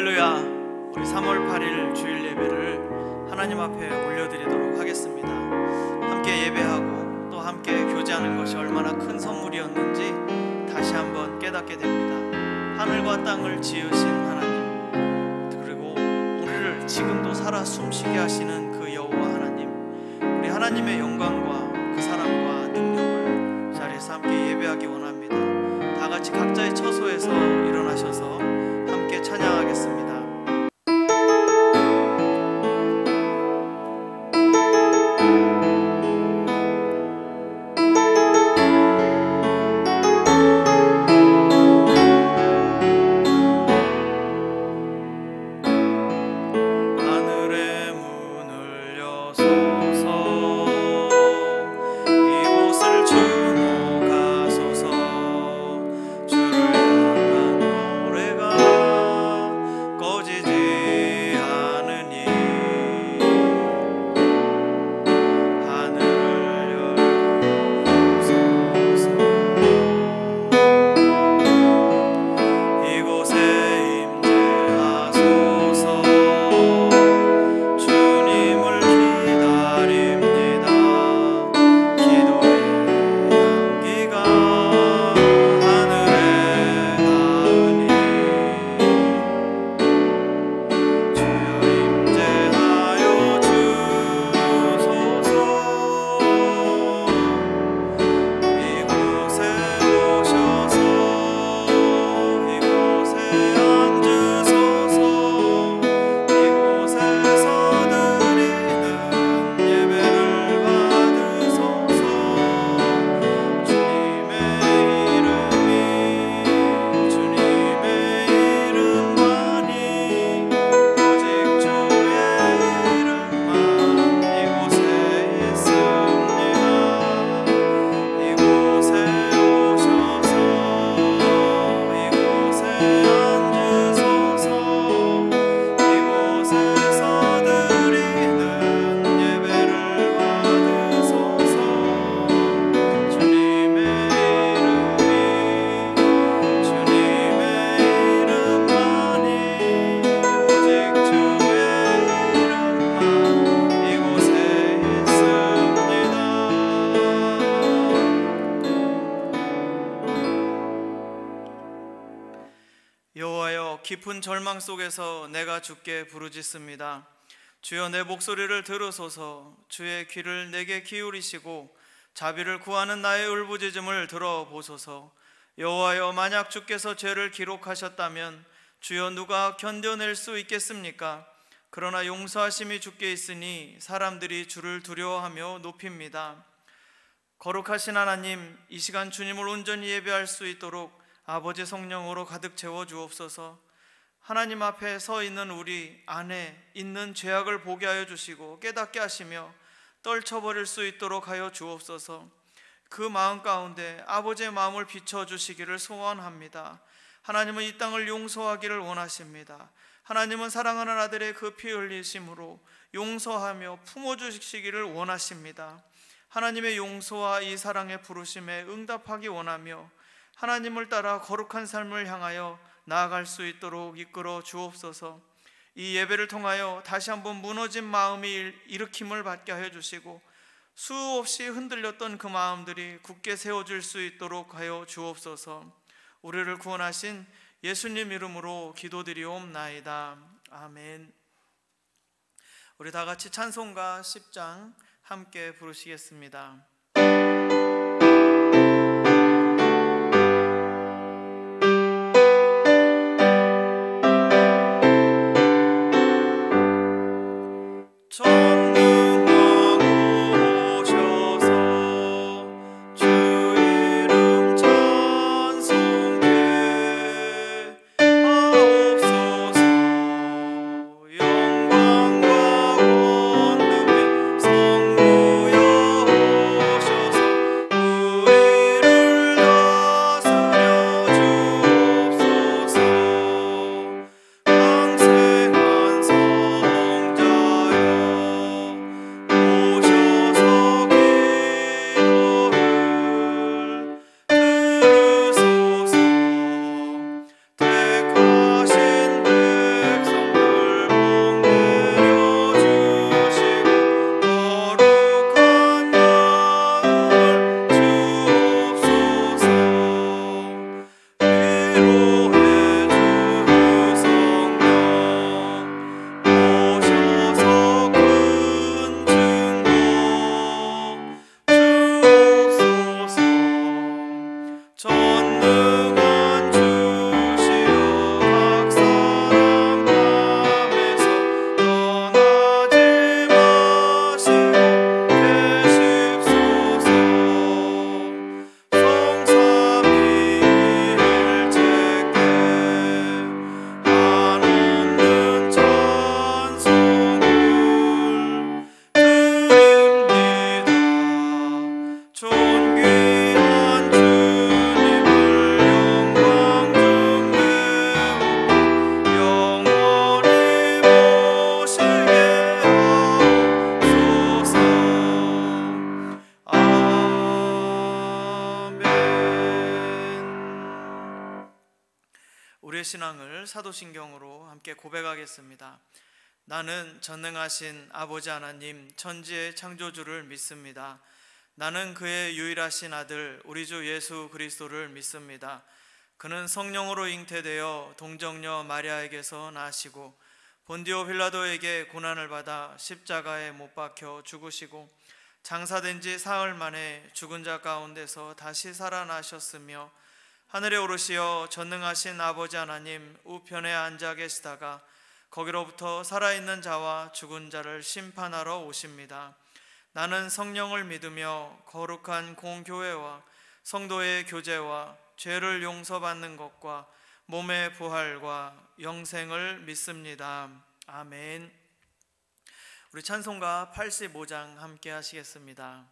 할렐루야. 우리 3월 8일 주일 예배를 하나님 앞에 올려드리도록 하겠습니다. 함께 예배하고 또 함께 교제하는 것이 얼마나 큰 선물이었는지 다시 한번 깨닫게 됩니다. 하늘과 땅을 지으신 하나님, 그리고 우리를 지금도 살아 숨쉬게 하시는 그 여호와 하나님, 우리 하나님의 영광과 그 사랑과 능력을 자리에서 함께 예배하기 원합니다. 다 같이 각자의 처소에서 일어나셔서 함께 찬양하겠습니다. 깊은 절망 속에서 내가 주께 부르짖습니다. 주여, 내 목소리를 들으소서. 주의 귀를 내게 기울이시고 자비를 구하는 나의 울부짖음을 들어보소서. 여호와여, 만약 주께서 죄를 기록하셨다면 주여 누가 견뎌낼 수 있겠습니까? 그러나 용서하심이 주께 있으니 사람들이 주를 두려워하며 높입니다. 거룩하신 하나님, 이 시간 주님을 온전히 예배할 수 있도록 아버지 성령으로 가득 채워 주옵소서. 하나님 앞에 서 있는 우리 안에 있는 죄악을 보게 하여 주시고 깨닫게 하시며 떨쳐버릴 수 있도록 하여 주옵소서. 그 마음 가운데 아버지의 마음을 비춰주시기를 소원합니다. 하나님은 이 땅을 용서하기를 원하십니다. 하나님은 사랑하는 아들의 그 피 흘리심으로 용서하며 품어주시기를 원하십니다. 하나님의 용서와 이 사랑의 부르심에 응답하기 원하며 하나님을 따라 거룩한 삶을 향하여 나아갈 수 있도록 이끌어 주옵소서. 이 예배를 통하여 다시 한번 무너진 마음이 일으킴을 받게 하여 주시고 수없이 흔들렸던 그 마음들이 굳게 세워질 수 있도록 하여 주옵소서. 우리를 구원하신 예수님 이름으로 기도드리옵나이다. 아멘. 우리 다 같이 찬송가 10장 함께 부르시겠습니다. 영광과 권능의 성부여 오셔서 우리의 신앙을 사도신경으로 함께 고백하겠습니다. 나는 전능하신 아버지 하나님 천지의 창조주를 믿습니다. 나는 그의 유일하신 아들 우리 주 예수 그리스도를 믿습니다. 그는 성령으로 잉태되어 동정녀 마리아에게서 나시고 본디오 빌라도에게 고난을 받아 십자가에 못 박혀 죽으시고 장사된 지 사흘 만에 죽은 자 가운데서 다시 살아나셨으며 하늘에 오르시어 전능하신 아버지 하나님 우편에 앉아 계시다가 거기로부터 살아있는 자와 죽은 자를 심판하러 오십니다. 나는 성령을 믿으며 거룩한 공교회와 성도의 교제와 죄를 용서받는 것과 몸의 부활과 영생을 믿습니다. 아멘. 우리 찬송가 85장 함께 하시겠습니다.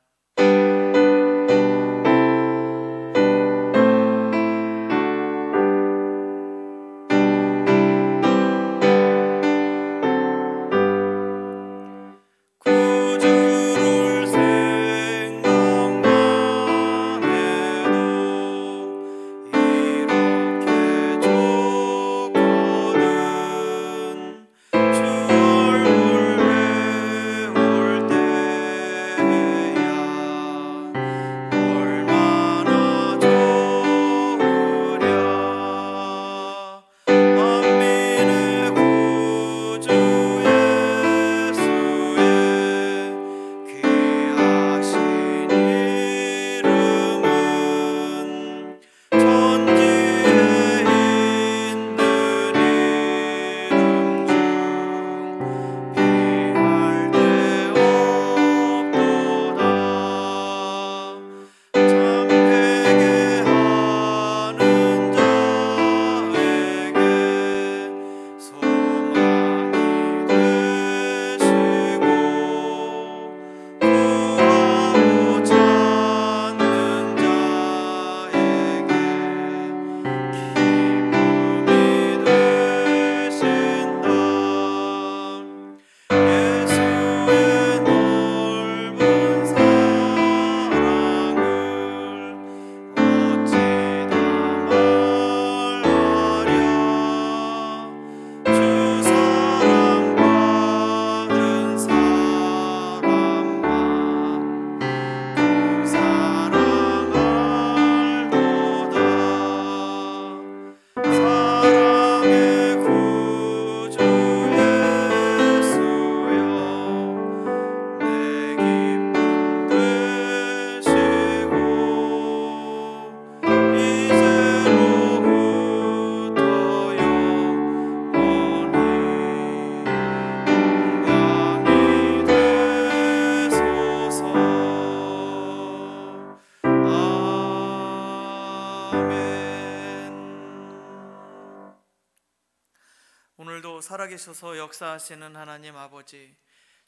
오늘도 살아계셔서 역사하시는 하나님 아버지,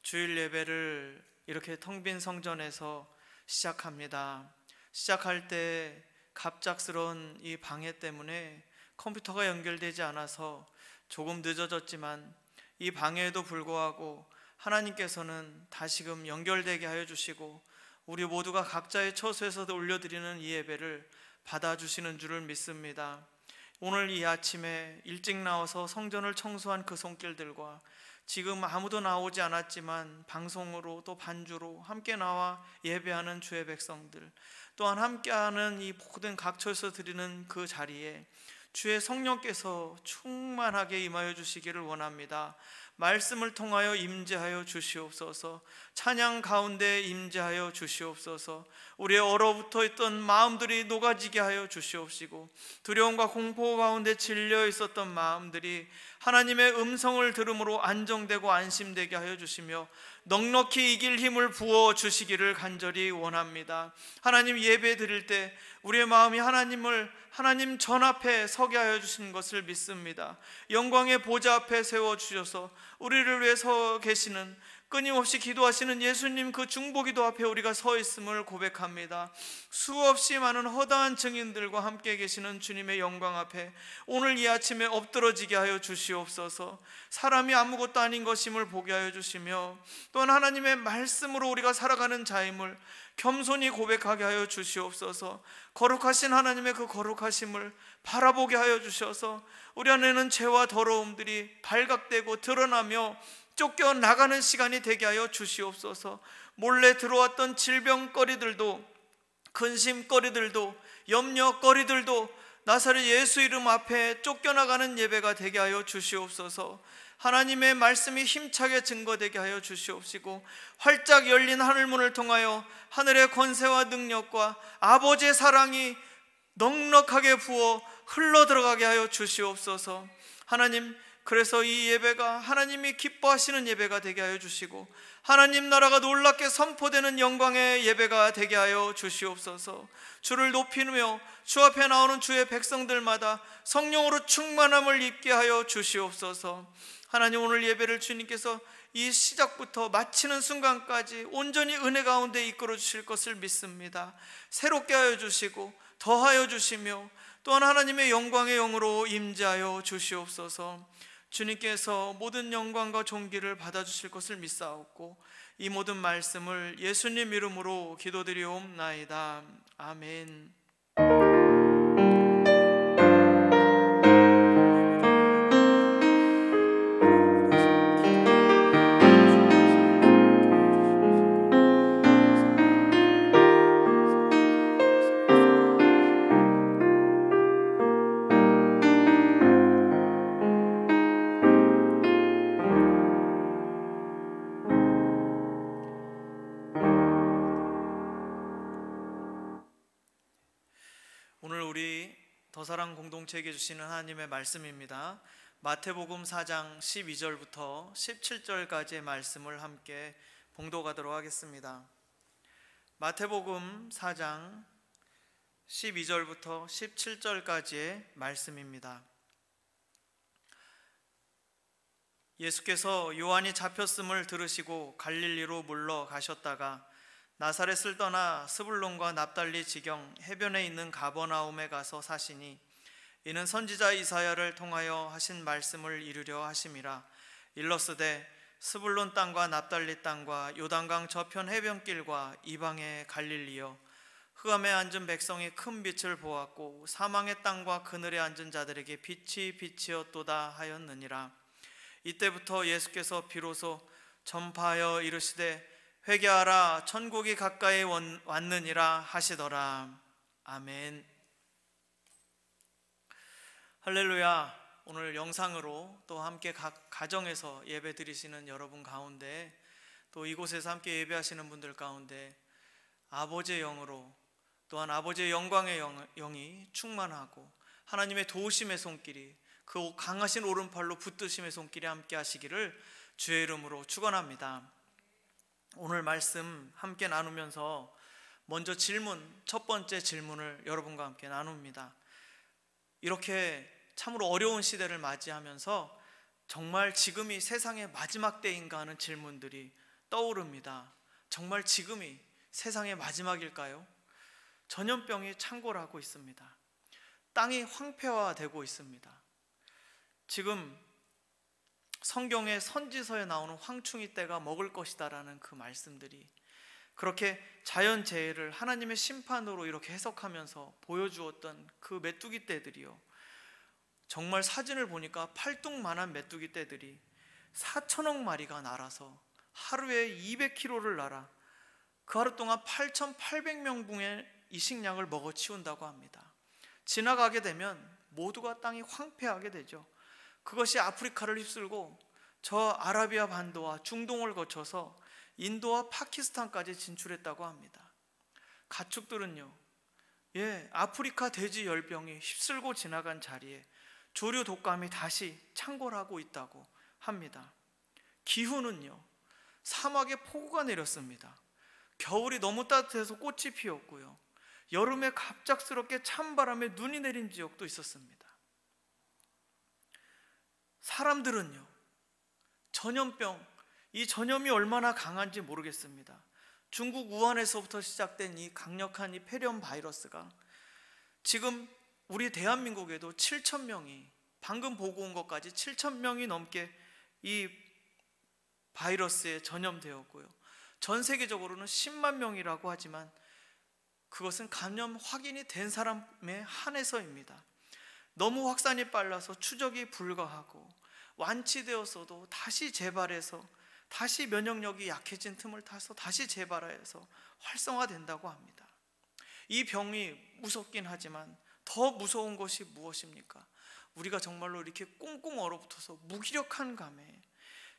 주일 예배를 이렇게 텅 빈 성전에서 시작합니다. 시작할 때 갑작스러운 이 방해 때문에 컴퓨터가 연결되지 않아서 조금 늦어졌지만 이 방해에도 불구하고 하나님께서는 다시금 연결되게 하여 주시고 우리 모두가 각자의 처소에서 올려드리는 이 예배를 받아주시는 줄을 믿습니다. 오늘 이 아침에 일찍 나와서 성전을 청소한 그 손길들과 지금 아무도 나오지 않았지만 방송으로 또 반주로 함께 나와 예배하는 주의 백성들, 또한 함께하는 이 모든 각처에서 드리는 그 자리에 주의 성령께서 충만하게 임하여 주시기를 원합니다. 말씀을 통하여 임재하여 주시옵소서. 찬양 가운데 임재하여 주시옵소서. 우리의 얼어붙어 있던 마음들이 녹아지게 하여 주시옵시고 두려움과 공포 가운데 질려 있었던 마음들이 하나님의 음성을 들음으로 안정되고 안심되게 하여 주시며 넉넉히 이길 힘을 부어 주시기를 간절히 원합니다. 하나님 예배 드릴 때 우리의 마음이 하나님 전 앞에 서게 하여 주신 것을 믿습니다. 영광의 보좌 앞에 세워 주셔서 우리를 위해 서 계시는 끊임없이 기도하시는 예수님 그 중보기도 앞에 우리가 서 있음을 고백합니다. 수없이 많은 허다한 증인들과 함께 계시는 주님의 영광 앞에 오늘 이 아침에 엎드러지게 하여 주시옵소서. 사람이 아무것도 아닌 것임을 보게 하여 주시며, 또한 하나님의 말씀으로 우리가 살아가는 자임을 겸손히 고백하게 하여 주시옵소서. 거룩하신 하나님의 그 거룩하심을 바라보게 하여 주셔서 우리 안에는 죄와 더러움들이 발각되고 드러나며 쫓겨나가는 시간이 되게 하여 주시옵소서. 몰래 들어왔던 질병거리들도, 근심거리들도, 염려거리들도 나사렛 예수 이름 앞에 쫓겨나가는 예배가 되게 하여 주시옵소서. 하나님의 말씀이 힘차게 증거되게 하여 주시옵시고, 활짝 열린 하늘문을 통하여 하늘의 권세와 능력과 아버지의 사랑이 넉넉하게 부어 흘러 들어가게 하여 주시옵소서. 하나님, 그래서 이 예배가 하나님이 기뻐하시는 예배가 되게 하여 주시고, 하나님 나라가 놀랍게 선포되는 영광의 예배가 되게 하여 주시옵소서. 주를 높이며 주 앞에 나오는 주의 백성들마다 성령으로 충만함을 입게 하여 주시옵소서. 하나님, 오늘 예배를 주님께서 이 시작부터 마치는 순간까지 온전히 은혜 가운데 이끌어 주실 것을 믿습니다. 새롭게 하여 주시고 더하여 주시며, 또한 하나님의 영광의 영으로 임재하여 주시옵소서. 주님께서 모든 영광과 존귀를 받아주실 것을 믿사옵고, 이 모든 말씀을 예수님 이름으로 기도드리옵나이다. 아멘. 오늘 우리 더사랑 공동체에게 주시는 하나님의 말씀입니다. 마태복음 4장 12절부터 17절까지의 말씀을 함께 봉독하도록 하겠습니다. 마태복음 4장 12절부터 17절까지의 말씀입니다. 예수께서 요한이 잡혔음을 들으시고 갈릴리로 물러가셨다가 나사렛을 떠나 스불론과 납달리 지경 해변에 있는 가버나움에 가서 사시니, 이는 선지자 이사야를 통하여 하신 말씀을 이루려 하심이라. 일러스되 스불론 땅과 납달리 땅과 요단강 저편 해변길과 이방의 갈릴리여, 흑암에 앉은 백성이 큰 빛을 보았고 사망의 땅과 그늘에 앉은 자들에게 빛이 빛이었도다 하였느니라. 이때부터 예수께서 비로소 전파하여 이르시되 회개하라, 천국이 가까이 왔느니라 하시더라. 아멘. 할렐루야. 오늘 영상으로 또 함께 각 가정에서 예배 드리시는 여러분 가운데, 또 이곳에서 함께 예배하시는 분들 가운데 아버지의 영으로, 또한 아버지의 영광의 영이 충만하고 하나님의 도우심의 손길이, 그 강하신 오른팔로 붙드심의 손길이 함께 하시기를 주의 이름으로 축원합니다. 오늘 말씀 함께 나누면서 먼저 첫 번째 질문을 여러분과 함께 나눕니다. 이렇게 참으로 어려운 시대를 맞이하면서 정말 지금이 세상의 마지막 때인가 하는 질문들이 떠오릅니다. 정말 지금이 세상의 마지막일까요? 전염병이 창궐하고 있습니다. 땅이 황폐화되고 있습니다. 지금 성경의 선지서에 나오는 황충이 때가 먹을 것이다라는 그 말씀들이, 그렇게 자연재해를 하나님의 심판으로 이렇게 해석하면서 보여주었던 그 메뚜기 떼들이요, 정말 사진을 보니까 팔뚝만한 메뚜기 떼들이 4천억 마리가 날아서 하루에 200kg를 날아 그 하루 동안 8,800명분의 이식량을 먹어치운다고 합니다. 지나가게 되면 모두가 땅이 황폐하게 되죠. 그것이 아프리카를 휩쓸고 저 아라비아 반도와 중동을 거쳐서 인도와 파키스탄까지 진출했다고 합니다. 가축들은요, 아프리카 돼지 열병이 휩쓸고 지나간 자리에 조류 독감이 다시 창궐하고 있다고 합니다. 기후는요, 사막에 폭우가 내렸습니다. 겨울이 너무 따뜻해서 꽃이 피었고요, 여름에 갑작스럽게 찬바람에 눈이 내린 지역도 있었습니다. 사람들은요, 전염병, 이 전염이 얼마나 강한지 모르겠습니다. 중국 우한에서부터 시작된 이 강력한 이 폐렴 바이러스가 지금 우리 대한민국에도 7,000명이, 방금 보고 온 것까지 7,000명이 넘게 이 바이러스에 전염되었고요. 전 세계적으로는 10만 명이라고 하지만 그것은 감염 확인이 된 사람에 한해서입니다. 너무 확산이 빨라서 추적이 불가하고 완치되었어도 다시 재발해서 다시 면역력이 약해진 틈을 타서 다시 재발해서 활성화된다고 합니다. 이 병이 무섭긴 하지만 더 무서운 것이 무엇입니까? 우리가 정말로 이렇게 꽁꽁 얼어붙어서 무기력한 감에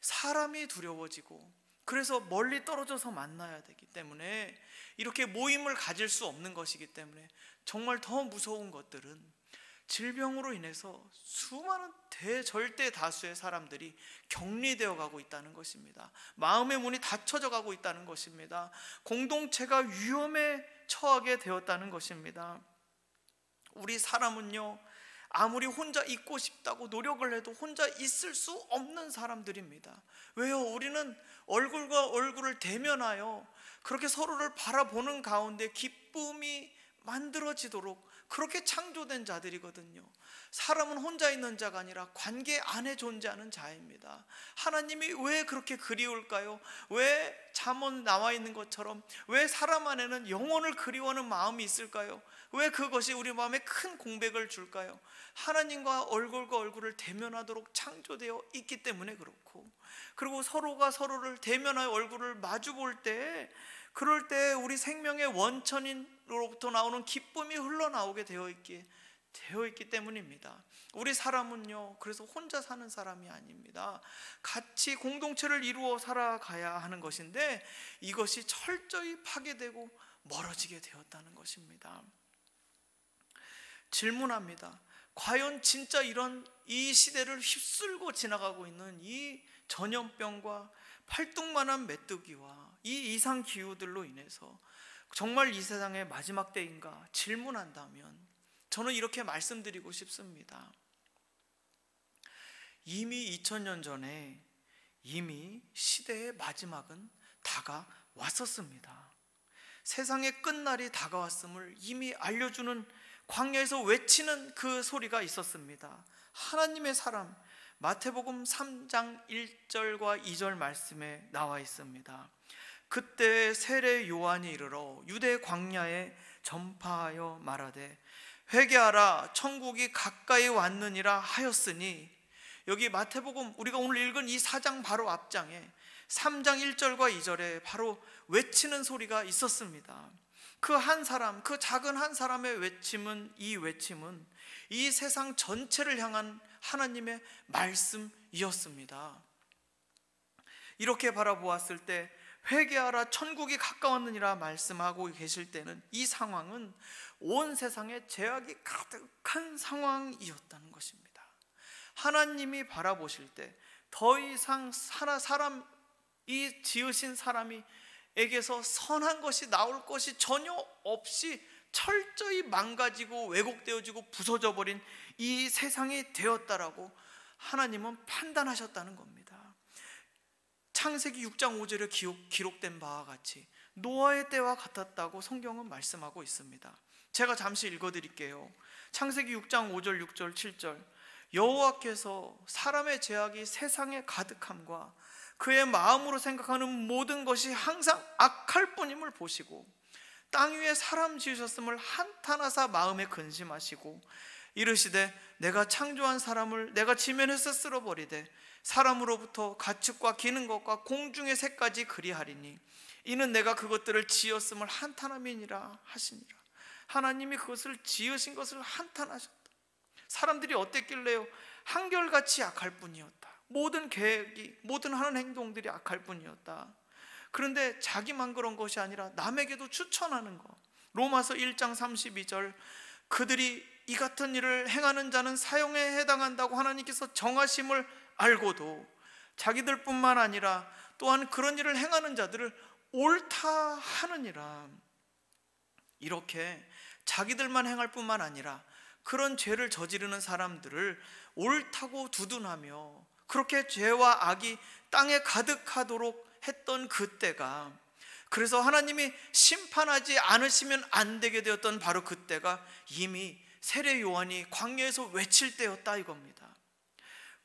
사람이 두려워지고 그래서 멀리 떨어져서 만나야 되기 때문에 이렇게 모임을 가질 수 없는 것이기 때문에 정말 더 무서운 것들은 질병으로 인해서 수많은 대절대 다수의 사람들이 격리되어 가고 있다는 것입니다. 마음의 문이 닫혀져 가고 있다는 것입니다. 공동체가 위험에 처하게 되었다는 것입니다. 우리 사람은요, 아무리 혼자 있고 싶다고 노력을 해도 혼자 있을 수 없는 사람들입니다. 왜요? 우리는 얼굴과 얼굴을 대면하여 그렇게 서로를 바라보는 가운데 기쁨이 만들어지도록 그렇게 창조된 자들이거든요. 사람은 혼자 있는 자가 아니라 관계 안에 존재하는 자입니다. 하나님이 왜 그렇게 그리울까요? 왜 잠언 나와 있는 것처럼 왜 사람 안에는 영혼을 그리워하는 마음이 있을까요? 왜 그것이 우리 마음에 큰 공백을 줄까요? 하나님과 얼굴과 얼굴을 대면하도록 창조되어 있기 때문에 그렇고, 그리고 서로가 서로를 대면하여 얼굴을 마주 볼 때, 그럴 때 우리 생명의 원천으로부터 나오는 기쁨이 흘러나오게 되어 있기 때문입니다. 우리 사람은요, 그래서 혼자 사는 사람이 아닙니다. 같이 공동체를 이루어 살아가야 하는 것인데 이것이 철저히 파괴되고 멀어지게 되었다는 것입니다. 질문합니다. 과연 진짜 이 시대를 휩쓸고 지나가고 있는 이 전염병과 팔뚝만한 메뚜기와 이 이상 기후들로 인해서 정말 이 세상의 마지막 때인가 질문한다면 저는 이렇게 말씀드리고 싶습니다. 이미 2000년 전에 이미 시대의 마지막은 다가왔었습니다. 세상의 끝날이 다가왔음을 이미 알려주는, 광야에서 외치는 그 소리가 있었습니다. 하나님의 사람, 마태복음 3장 1절과 2절 말씀에 나와 있습니다. 그때 세례 요한이 이르러 유대 광야에 전파하여 말하되 회개하라, 천국이 가까이 왔느니라 하였으니, 여기 마태복음 우리가 오늘 읽은 이 4장 바로 앞장에 3장 1절과 2절에 바로 외치는 소리가 있었습니다. 그 한 사람, 그 작은 한 사람의 외침은 이 세상 전체를 향한 하나님의 말씀이었습니다. 이렇게 바라보았을 때 회개하라, 천국이 가까웠느니라 말씀하고 계실 때는 이 상황은 온 세상에 죄악이 가득한 상황이었다는 것입니다. 하나님이 바라보실 때 더 이상 사람이 지으신 사람이 에게서 선한 것이 나올 것이 전혀 없이 철저히 망가지고 왜곡되어지고 부서져 버린 이 세상이 되었다라고 하나님은 판단하셨다는 겁니다. 창세기 6장 5절에 기록된 바와 같이 노아의 때와 같았다고 성경은 말씀하고 있습니다. 제가 잠시 읽어드릴게요. 창세기 6장 5절 6절 7절 여호와께서 사람의 죄악이 세상에 가득함과 그의 마음으로 생각하는 모든 것이 항상 악할 뿐임을 보시고 땅 위에 사람 지으셨음을 한탄하사 마음에 근심하시고 이르시되 내가 창조한 사람을 내가 지면에서 쓸어버리되 사람으로부터 가축과 기는 것과 공중의 새까지 그리하리니 이는 내가 그것들을 지었음을 한탄함이니라 하시니라. 하나님이 그것을 지으신 것을 한탄하셨다. 사람들이 어땠길래요? 한결같이 악할 뿐이었다. 모든 계획이, 모든 하는 행동들이 악할 뿐이었다. 그런데 자기만 그런 것이 아니라 남에게도 추천하는 것. 로마서 1장 32절 그들이 이 같은 일을 행하는 자는 사형에 해당한다고 하나님께서 정하심을 알고도 자기들뿐만 아니라 또한 그런 일을 행하는 자들을 옳다 하느니라. 이렇게 자기들만 행할 뿐만 아니라 그런 죄를 저지르는 사람들을 옳다고 두둔하며 그렇게 죄와 악이 땅에 가득하도록 했던 그때가, 그래서 하나님이 심판하지 않으시면 안 되게 되었던 바로 그때가 이미 세례 요한이 광야에서 외칠 때였다 이겁니다.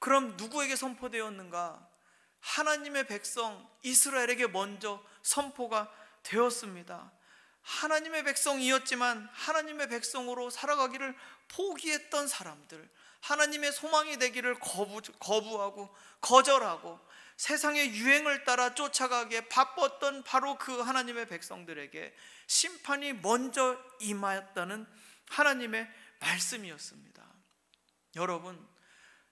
그럼 누구에게 선포되었는가? 하나님의 백성 이스라엘에게 먼저 선포가 되었습니다. 하나님의 백성이었지만 하나님의 백성으로 살아가기를 포기했던 사람들, 하나님의 소망이 되기를 거부하고 거절하고 세상의 유행을 따라 쫓아가기에 바빴던 바로 그 하나님의 백성들에게 심판이 먼저 임하였다는 하나님의 말씀이었습니다. 여러분,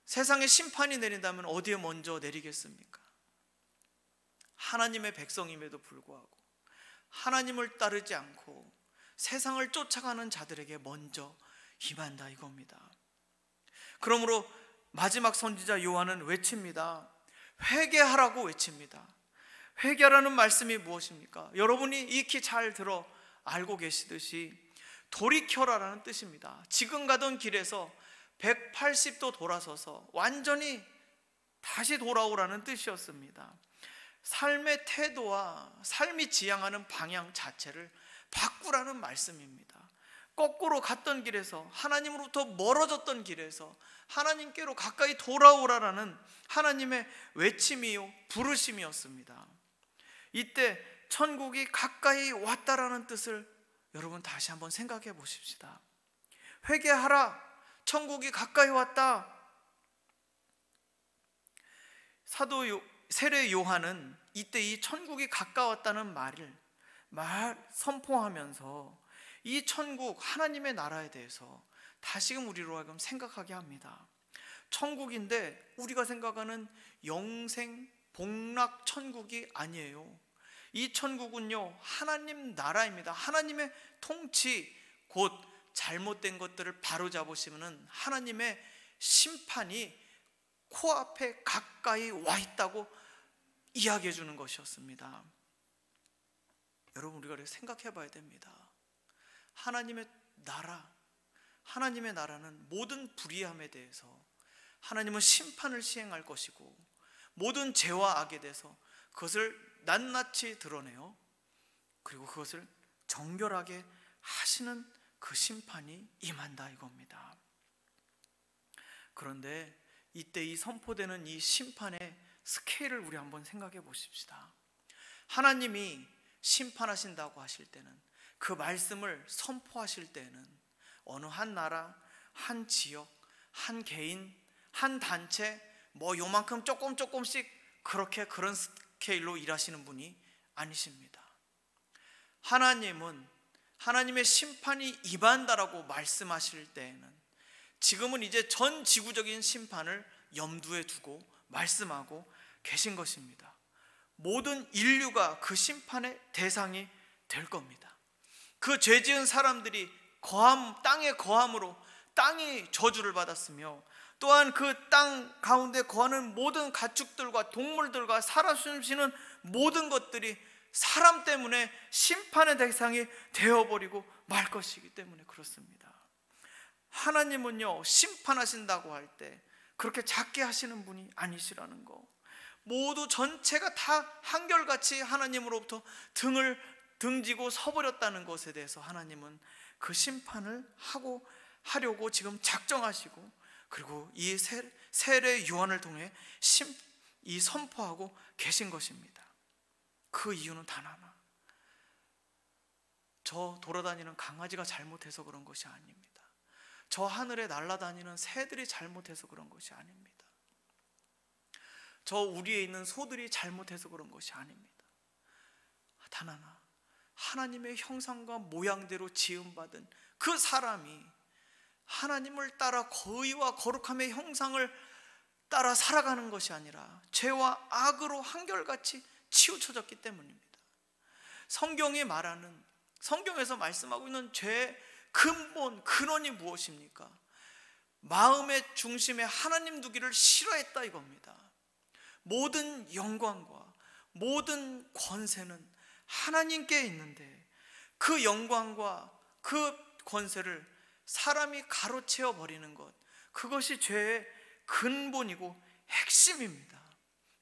세상에 심판이 내린다면 어디에 먼저 내리겠습니까? 하나님의 백성임에도 불구하고 하나님을 따르지 않고 세상을 쫓아가는 자들에게 먼저 임한다 이겁니다. 그러므로 마지막 선지자 요한은 외칩니다. 회개하라고 외칩니다. 회개하라는 말씀이 무엇입니까? 여러분이 익히 잘 들어 알고 계시듯이 돌이켜라라는 뜻입니다. 지금 가던 길에서 180도 돌아서서 완전히 다시 돌아오라는 뜻이었습니다. 삶의 태도와 삶이 지향하는 방향 자체를 바꾸라는 말씀입니다. 거꾸로 갔던 길에서, 하나님으로부터 멀어졌던 길에서 하나님께로 가까이 돌아오라라는 하나님의 외침이요 부르심이었습니다. 이때 천국이 가까이 왔다라는 뜻을 여러분 다시 한번 생각해 보십시다. 회개하라, 천국이 가까이 왔다. 세례 요한은 이때 이 천국이 가까웠다는 말을 선포하면서 이 천국, 하나님의 나라에 대해서 다시금 우리로 하여금 생각하게 합니다. 천국인데 우리가 생각하는 영생 복락 천국이 아니에요. 이 천국은요 하나님 나라입니다. 하나님의 통치, 곧 잘못된 것들을 바로잡으시면 하나님의 심판이 코앞에 가까이 와 있다고 이야기해 주는 것이었습니다. 여러분, 우리가 생각해 봐야 됩니다. 하나님의 나라는 모든 불의함에 대해서 하나님은 심판을 시행할 것이고, 모든 죄와 악에 대해서 그것을 낱낱이 드러내요. 그리고 그것을 정결하게 하시는 그 심판이 임한다 이겁니다. 그런데 이때 이 선포되는 이 심판의 스케일을 우리 한번 생각해 보십시다. 하나님이 심판하신다고 하실 때는, 그 말씀을 선포하실 때는 어느 한 나라, 한 지역, 한 개인, 한 단체 요만큼 조금씩 그런 스케일로 일하시는 분이 아니십니다. 하나님은 하나님의 심판이 임한다라고 말씀하실 때에는 지금은 이제 전 지구적인 심판을 염두에 두고 말씀하고 계신 것입니다. 모든 인류가 그 심판의 대상이 될 겁니다. 그 죄 지은 사람들이 땅에 거함으로 땅이 저주를 받았으며, 또한 그 땅 가운데 거하는 모든 가축들과 동물들과 살아 숨쉬는 모든 것들이 사람 때문에 심판의 대상이 되어버리고 말 것이기 때문에 그렇습니다. 하나님은요 심판하신다고 할 때 그렇게 작게 하시는 분이 아니시라는 거, 모두 전체가 다 한결같이 하나님으로부터 등지고 서버렸다는 것에 대해서 하나님은 그 심판을 하려고 지금 작정하시고, 그리고 이 세례 요한을 통해 이 선포하고 계신 것입니다. 그 이유는 단 하나, 저 돌아다니는 강아지가 잘못해서 그런 것이 아닙니다. 저 하늘에 날아다니는 새들이 잘못해서 그런 것이 아닙니다. 저 우리에 있는 소들이 잘못해서 그런 것이 아닙니다. 단 하나, 하나님의 형상과 모양대로 지음받은 그 사람이 하나님을 따라 거의와 거룩함의 형상을 따라 살아가는 것이 아니라 죄와 악으로 한결같이 치우쳐졌기 때문입니다. 성경에서 말씀하고 있는 죄의 근원이 무엇입니까? 마음의 중심에 하나님 두기를 싫어했다 이겁니다. 모든 영광과 모든 권세는 하나님께 있는데 그 영광과 그 권세를 사람이 가로채어 버리는 것, 그것이 죄의 근본이고 핵심입니다.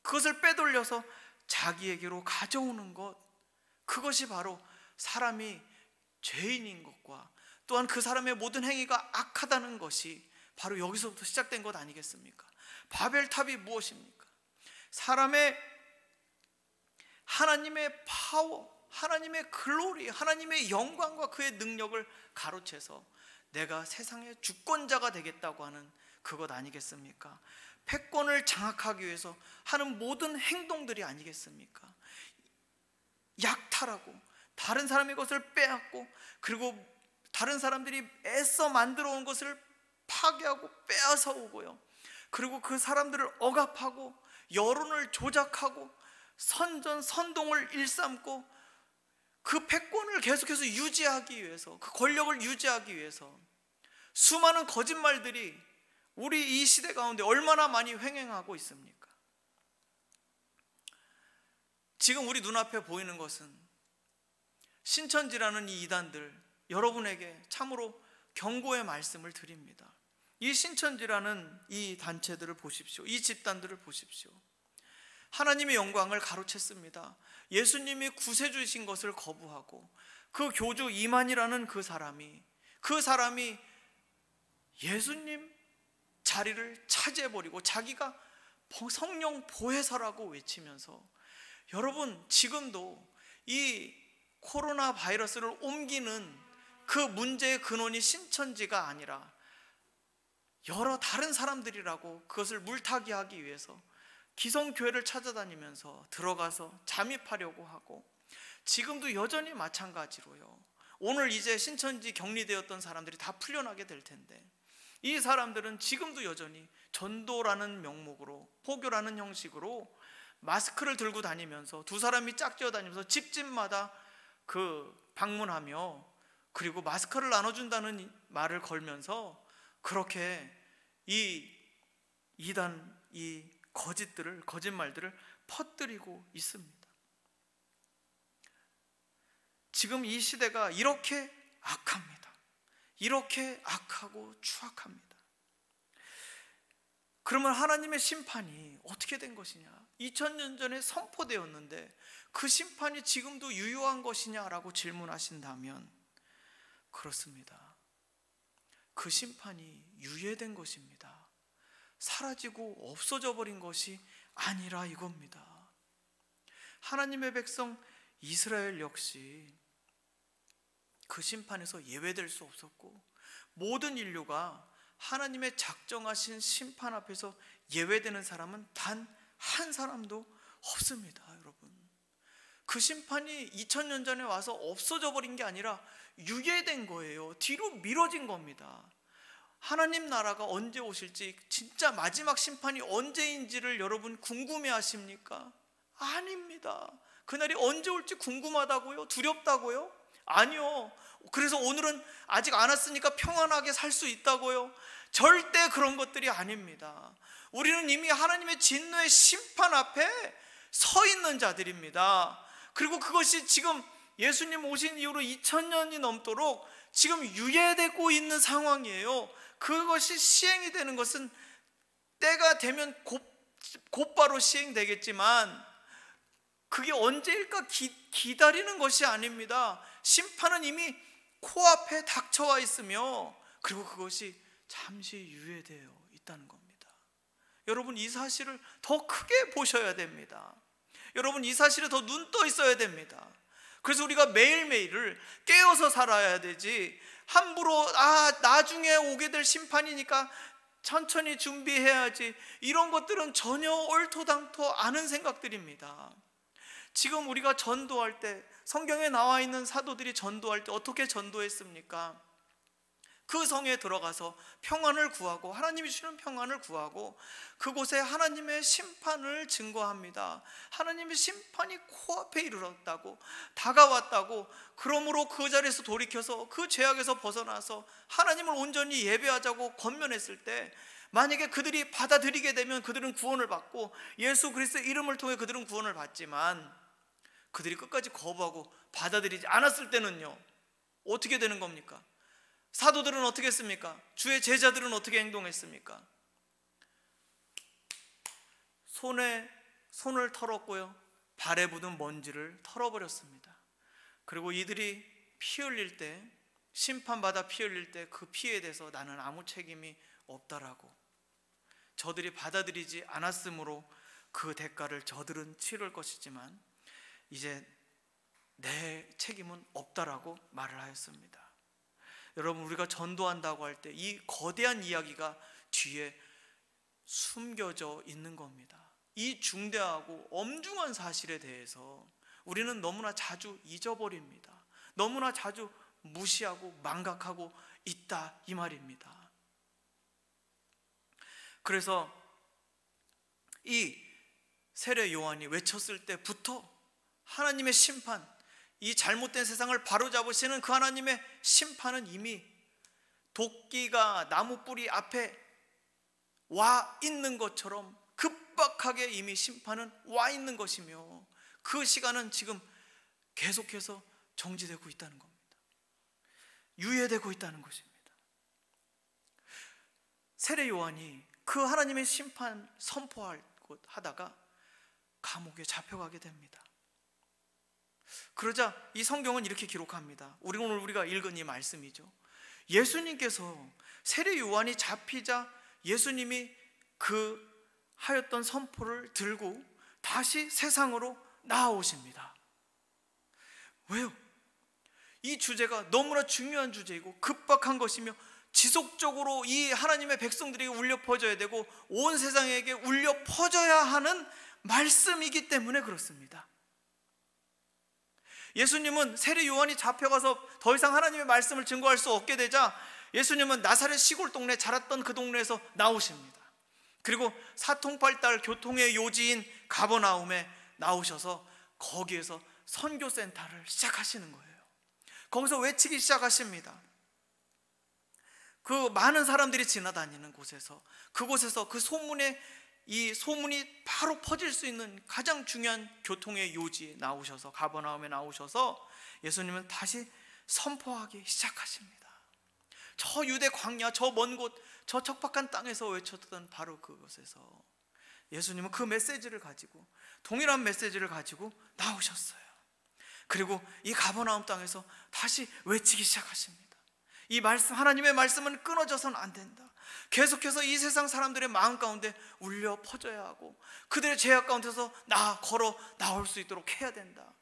그것을 빼돌려서 자기에게로 가져오는 것, 그것이 바로 사람이 죄인인 것과 또한 그 사람의 모든 행위가 악하다는 것이 바로 여기서부터 시작된 것 아니겠습니까? 바벨탑이 무엇입니까? 하나님의 파워, 하나님의 글로리, 하나님의 영광과 그의 능력을 가로채서 내가 세상의 주권자가 되겠다고 하는 그것 아니겠습니까? 패권을 장악하기 위해서 하는 모든 행동들이 아니겠습니까? 약탈하고 다른 사람의 것을 빼앗고, 그리고 다른 사람들이 애써 만들어 온 것을 파괴하고 빼앗아 오고요, 그리고 그 사람들을 억압하고 여론을 조작하고 선동을 일삼고 그 패권을 계속해서 유지하기 위해서, 그 권력을 유지하기 위해서 수많은 거짓말들이 우리 이 시대 가운데 얼마나 많이 횡행하고 있습니까? 지금 우리 눈앞에 보이는 것은 신천지라는 이 이단들, 여러분에게 참으로 경고의 말씀을 드립니다. 이 신천지라는 이 단체들을 보십시오. 이 집단들을 보십시오. 하나님의 영광을 가로챘습니다. 예수님이 구세주이신 것을 거부하고 그 교주 이만이라는 그 사람이 예수님 자리를 차지해버리고 자기가 성령 보혜사라고 외치면서, 여러분 지금도 이 코로나 바이러스를 옮기는 그 문제의 근원이 신천지가 아니라 여러 다른 사람들이라고 그것을 물타기하기 위해서 기성교회를 찾아다니면서 들어가서 잠입하려고 하고, 지금도 여전히 마찬가지로요. 오늘 이제 신천지 격리되었던 사람들이 다 풀려나게 될 텐데, 이 사람들은 지금도 여전히 전도라는 명목으로, 포교라는 형식으로 마스크를 들고 다니면서 두 사람이 짝지어 다니면서 집집마다 방문하며, 그리고 마스크를 나눠준다는 말을 걸면서 그렇게 이 거짓말들을 퍼뜨리고 있습니다. 지금 이 시대가 이렇게 악합니다. 이렇게 악하고 추악합니다. 그러면 하나님의 심판이 어떻게 된 것이냐? 2000년 전에 선포되었는데 그 심판이 지금도 유효한 것이냐라고 질문하신다면, 그렇습니다. 그 심판이 유예된 것입니다. 사라지고 없어져 버린 것이 아니라 이겁니다. 하나님의 백성 이스라엘 역시 그 심판에서 예외될 수 없었고, 모든 인류가 하나님의 작정하신 심판 앞에서 예외되는 사람은 단 한 사람도 없습니다. 여러분, 그 심판이 2000년 전에 와서 없어져 버린 게 아니라 유예된 거예요. 뒤로 미뤄진 겁니다. 하나님 나라가 언제 오실지, 진짜 마지막 심판이 언제인지를 여러분 궁금해 하십니까? 아닙니다. 그날이 언제 올지 궁금하다고요? 두렵다고요? 아니요. 그래서 오늘은 아직 안 왔으니까 평안하게 살 수 있다고요? 절대 그런 것들이 아닙니다. 우리는 이미 하나님의 진노의 심판 앞에 서 있는 자들입니다. 그리고 그것이 지금 예수님 오신 이후로 2000년이 넘도록 지금 유예되고 있는 상황이에요. 그것이 시행이 되는 것은 때가 되면 곧바로 시행되겠지만, 그게 언제일까 기다리는 것이 아닙니다. 심판은 이미 코앞에 닥쳐와 있으며, 그리고 그것이 잠시 유예되어 있다는 겁니다. 여러분, 이 사실을 더 크게 보셔야 됩니다. 여러분, 이 사실에 더 눈 떠 있어야 됩니다. 그래서 우리가 매일매일을 깨어서 살아야 되지, 함부로 나중에 오게 될 심판이니까 천천히 준비해야지, 이런 것들은 전혀 옳토당토 않은 생각들입니다. 지금 우리가 전도할 때, 성경에 나와 있는 사도들이 전도할 때 어떻게 전도했습니까? 그 성에 들어가서 평안을 구하고, 하나님이 주시는 평안을 구하고, 그곳에 하나님의 심판을 증거합니다. 하나님의 심판이 코앞에 이르렀다고, 다가왔다고. 그러므로 그 자리에서 돌이켜서 그 죄악에서 벗어나서 하나님을 온전히 예배하자고 권면했을 때, 만약에 그들이 받아들이게 되면 그들은 구원을 받고 예수 그리스도의 이름을 통해 그들은 구원을 받지만, 그들이 끝까지 거부하고 받아들이지 않았을 때는요, 어떻게 되는 겁니까? 사도들은 어떻게 했습니까? 주의 제자들은 어떻게 행동했습니까? 손을 털었고요, 발에 묻은 먼지를 털어버렸습니다. 그리고 이들이 피 흘릴 때, 심판받아 피 흘릴 때 그 피에 대해서 나는 아무 책임이 없다라고, 저들이 받아들이지 않았으므로 그 대가를 저들은 치를 것이지만 이제 내 책임은 없다라고 말을 하였습니다. 여러분, 우리가 전도한다고 할 때 이 거대한 이야기가 뒤에 숨겨져 있는 겁니다. 이 중대하고 엄중한 사실에 대해서 우리는 너무나 자주 잊어버립니다. 너무나 자주 무시하고 망각하고 있다, 이 말입니다. 그래서 이 세례 요한이 외쳤을 때부터 하나님의 심판, 이 잘못된 세상을 바로잡으시는 그 하나님의 심판은 이미 도끼가 나무 뿌리 앞에 와 있는 것처럼 급박하게 이미 심판은 와 있는 것이며, 그 시간은 지금 계속해서 정지되고 있다는 겁니다. 유예되고 있다는 것입니다. 세례 요한이 그 하나님의 심판 선포하고 하다가 감옥에 잡혀가게 됩니다. 그러자 이 성경은 이렇게 기록합니다. 오늘 우리가 읽은 이 말씀이죠. 예수님께서, 세례 요한이 잡히자 예수님이 그 하였던 선포를 들고 다시 세상으로 나아오십니다. 왜요? 이 주제가 너무나 중요한 주제이고 급박한 것이며 지속적으로 이 하나님의 백성들에게 울려 퍼져야 되고 온 세상에게 울려 퍼져야 하는 말씀이기 때문에 그렇습니다. 예수님은 세례 요한이 잡혀가서 더 이상 하나님의 말씀을 증거할 수 없게 되자 예수님은 나사렛 시골 동네, 자랐던 그 동네에서 나오십니다. 그리고 사통팔달 교통의 요지인 가버나움에 나오셔서 거기에서 선교센터를 시작하시는 거예요. 거기서 외치기 시작하십니다. 그 많은 사람들이 지나다니는 곳에서, 그곳에서 그 이 소문이 바로 퍼질 수 있는 가장 중요한 교통의 요지에 나오셔서, 가버나움에 나오셔서 예수님은 다시 선포하기 시작하십니다. 저 유대 광야, 저 먼 곳, 저 척박한 땅에서 외쳤던 바로 그곳에서 예수님은 그 메시지를 가지고, 동일한 메시지를 가지고 나오셨어요. 그리고 이 가버나움 땅에서 다시 외치기 시작하십니다. 이 말씀, 하나님의 말씀은 끊어져서는 안 된다. 계속해서 이 세상 사람들의 마음 가운데 울려 퍼져야 하고 그들의 죄악 가운데서 걸어 나올 수 있도록 해야 된다.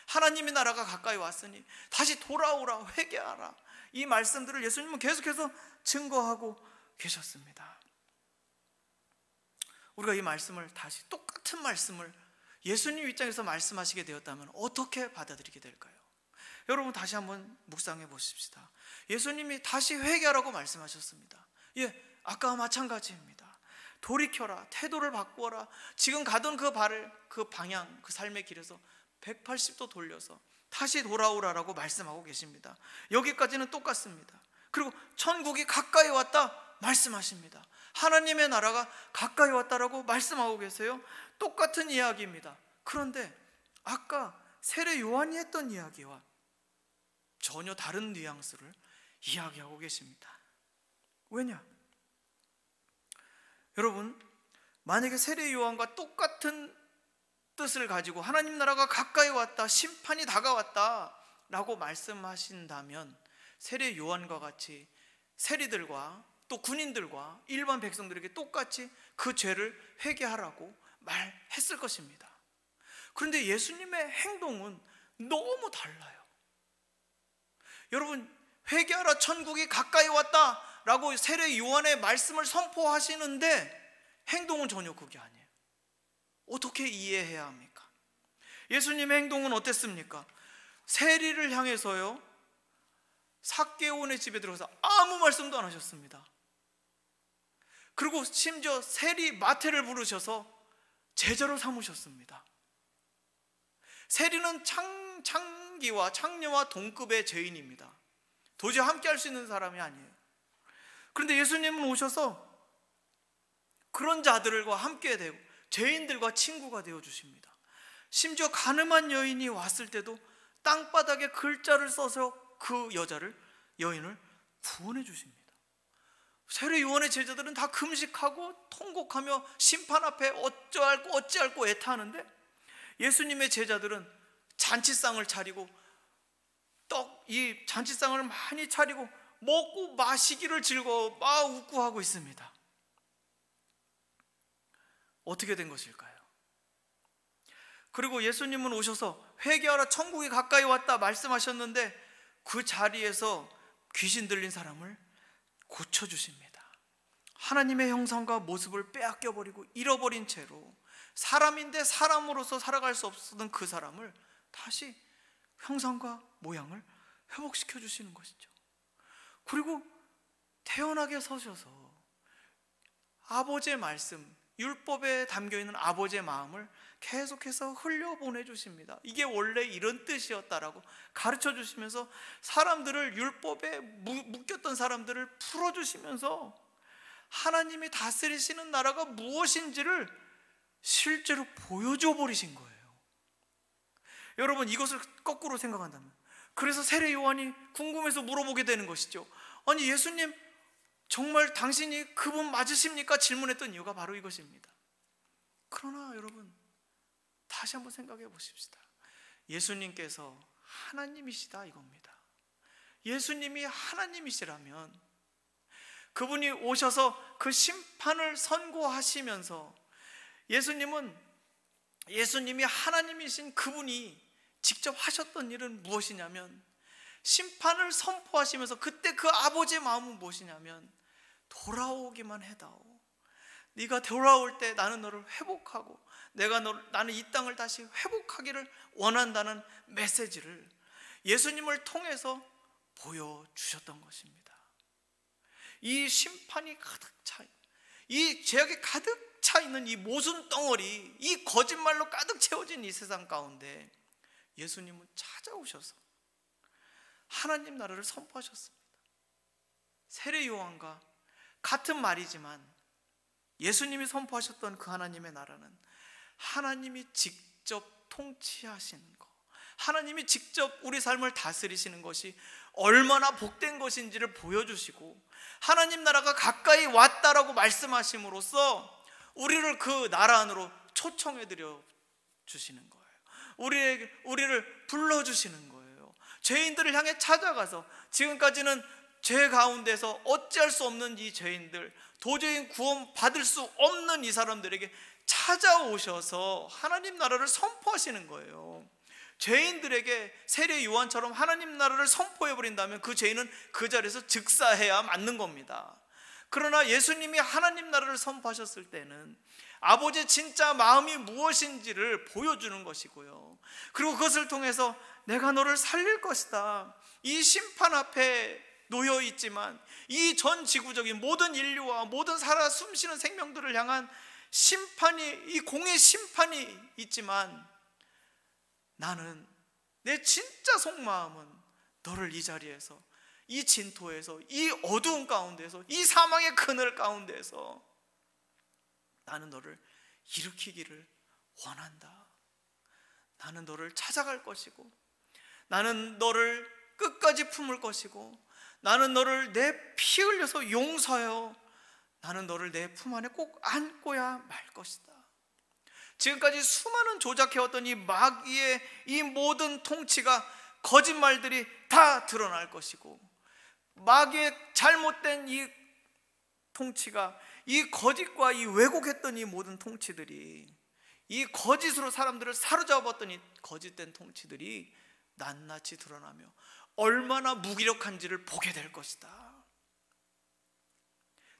하나님의 나라가 가까이 왔으니 다시 돌아오라, 회개하라. 이 말씀들을 예수님은 계속해서 증거하고 계셨습니다. 우리가 이 말씀을 다시, 똑같은 말씀을 예수님 입장에서 말씀하시게 되었다면 어떻게 받아들이게 될까요? 여러분, 다시 한번 묵상해 보십시다. 예수님이 다시 회개하라고 말씀하셨습니다. 아까와 마찬가지입니다. 돌이켜라, 태도를 바꾸어라. 지금 가던 그 방향, 그 삶의 길에서 180도 돌려서 다시 돌아오라라고 말씀하고 계십니다. 여기까지는 똑같습니다. 그리고 천국이 가까이 왔다 말씀하십니다. 하나님의 나라가 가까이 왔다라고 말씀하고 계세요. 똑같은 이야기입니다. 그런데 아까 세례 요한이 했던 이야기와 전혀 다른 뉘앙스를 이야기하고 계십니다. 왜냐? 여러분, 만약에 세례 요한과 똑같은 뜻을 가지고 하나님 나라가 가까이 왔다, 심판이 다가왔다 라고 말씀하신다면 세례 요한과 같이 세리들과 또 군인들과 일반 백성들에게 똑같이 그 죄를 회개하라고 말했을 것입니다. 그런데 예수님의 행동은 너무 달라요. 여러분, 회개하라, 천국이 가까이 왔다 라고 세례 요한의 말씀을 선포하시는데 행동은 전혀 그게 아니에요. 어떻게 이해해야 합니까? 예수님의 행동은 어땠습니까? 세리를 향해서요, 삭개오의 집에 들어가서 아무 말씀도 안 하셨습니다. 그리고 심지어 세리 마태를 부르셔서 제자로 삼으셨습니다. 세리는 창기와 창녀와 동급의 죄인입니다. 도저히 함께 할 수 있는 사람이 아니에요. 그런데 예수님은 오셔서 그런 자들과 함께 되고 죄인들과 친구가 되어 주십니다. 심지어 가늠한 여인이 왔을 때도 땅바닥에 글자를 써서 그 여인을 구원해 주십니다. 세례 요한의 제자들은 다 금식하고 통곡하며 심판 앞에 어찌할꼬 애타하는데, 예수님의 제자들은 잔치상을 차리고 이 잔치상을 많이 차리고 먹고 마시기를 즐거워 막 웃고 하고 있습니다. 어떻게 된 것일까요? 그리고 예수님은 오셔서 회개하라, 천국이 가까이 왔다 말씀하셨는데, 그 자리에서 귀신 들린 사람을 고쳐주십니다. 하나님의 형상과 모습을 빼앗겨버리고 잃어버린 채로 사람인데 사람으로서 살아갈 수 없었던 그 사람을 다시 형상과 모양을 회복시켜 주시는 것이죠. 그리고 태연하게 서셔서 아버지의 말씀, 율법에 담겨있는 아버지의 마음을 계속해서 흘려보내 주십니다. 이게 원래 이런 뜻이었다라고 가르쳐 주시면서 사람들을, 율법에 묶였던 사람들을 풀어주시면서 하나님이 다스리시는 나라가 무엇인지를 실제로 보여줘 버리신 거예요. 여러분, 이것을 거꾸로 생각한다면, 그래서 세례 요한이 궁금해서 물어보게 되는 것이죠. 아니, 예수님 정말 당신이 그분 맞으십니까? 질문했던 이유가 바로 이것입니다. 그러나 여러분, 다시 한번 생각해 보십시다. 예수님께서 하나님이시다 이겁니다. 예수님이 하나님이시라면 그분이 오셔서 그 심판을 선고하시면서, 예수님이 하나님이신 그분이 직접 하셨던 일은 무엇이냐면, 심판을 선포하시면서 그때 그 아버지의 마음은 무엇이냐면, 돌아오기만 해다오. 네가 돌아올 때 나는 너를 회복하고 나는 이 땅을 다시 회복하기를 원한다는 메시지를 예수님을 통해서 보여주셨던 것입니다. 이 심판이 가득 차, 이 죄악이 가득 차 있는 이 모순 덩어리, 이 거짓말로 가득 채워진 이 세상 가운데 예수님은 찾아오셔서 하나님 나라를 선포하셨습니다. 세례 요한과 같은 말이지만 예수님이 선포하셨던 그 하나님의 나라는 하나님이 직접 통치하시는 것, 하나님이 직접 우리 삶을 다스리시는 것이 얼마나 복된 것인지를 보여주시고, 하나님 나라가 가까이 왔다라고 말씀하심으로써 우리를 그 나라 안으로 초청해드려 주시는 거예요. 우리를 불러주시는 거예요. 죄인들을 향해 찾아가서, 지금까지는 죄 가운데서 어찌할 수 없는 이 죄인들, 도저히 구원받을 수 없는 이 사람들에게 찾아오셔서 하나님 나라를 선포하시는 거예요. 죄인들에게 세례 요한처럼 하나님 나라를 선포해버린다면 그 죄인은 그 자리에서 즉사해야 맞는 겁니다. 그러나 예수님이 하나님 나라를 선포하셨을 때는 아버지의 진짜 마음이 무엇인지를 보여주는 것이고요, 그리고 그것을 통해서 내가 너를 살릴 것이다, 이 심판 앞에 놓여 있지만 이 전 지구적인 모든 인류와 모든 살아 숨쉬는 생명들을 향한 심판이, 이 공의 심판이 있지만 나는 내 진짜 속마음은 너를 이 자리에서, 이 진토에서, 이 어두운 가운데서, 이 사망의 그늘 가운데서 나는 너를 일으키기를 원한다. 나는 너를 찾아갈 것이고, 나는 너를 끝까지 품을 것이고, 나는 너를 내 피 흘려서 용서하여 나는 너를 내 품 안에 꼭 안고야 말 것이다. 지금까지 수많은 조작해왔던 이 마귀의 이 모든 통치가, 거짓말들이 다 드러날 것이고, 마귀의 잘못된 이 통치가, 이 거짓과 이 왜곡했던 이 모든 통치들이, 이 거짓으로 사람들을 사로잡았던 이 거짓된 통치들이 낱낱이 드러나며 얼마나 무기력한지를 보게 될 것이다.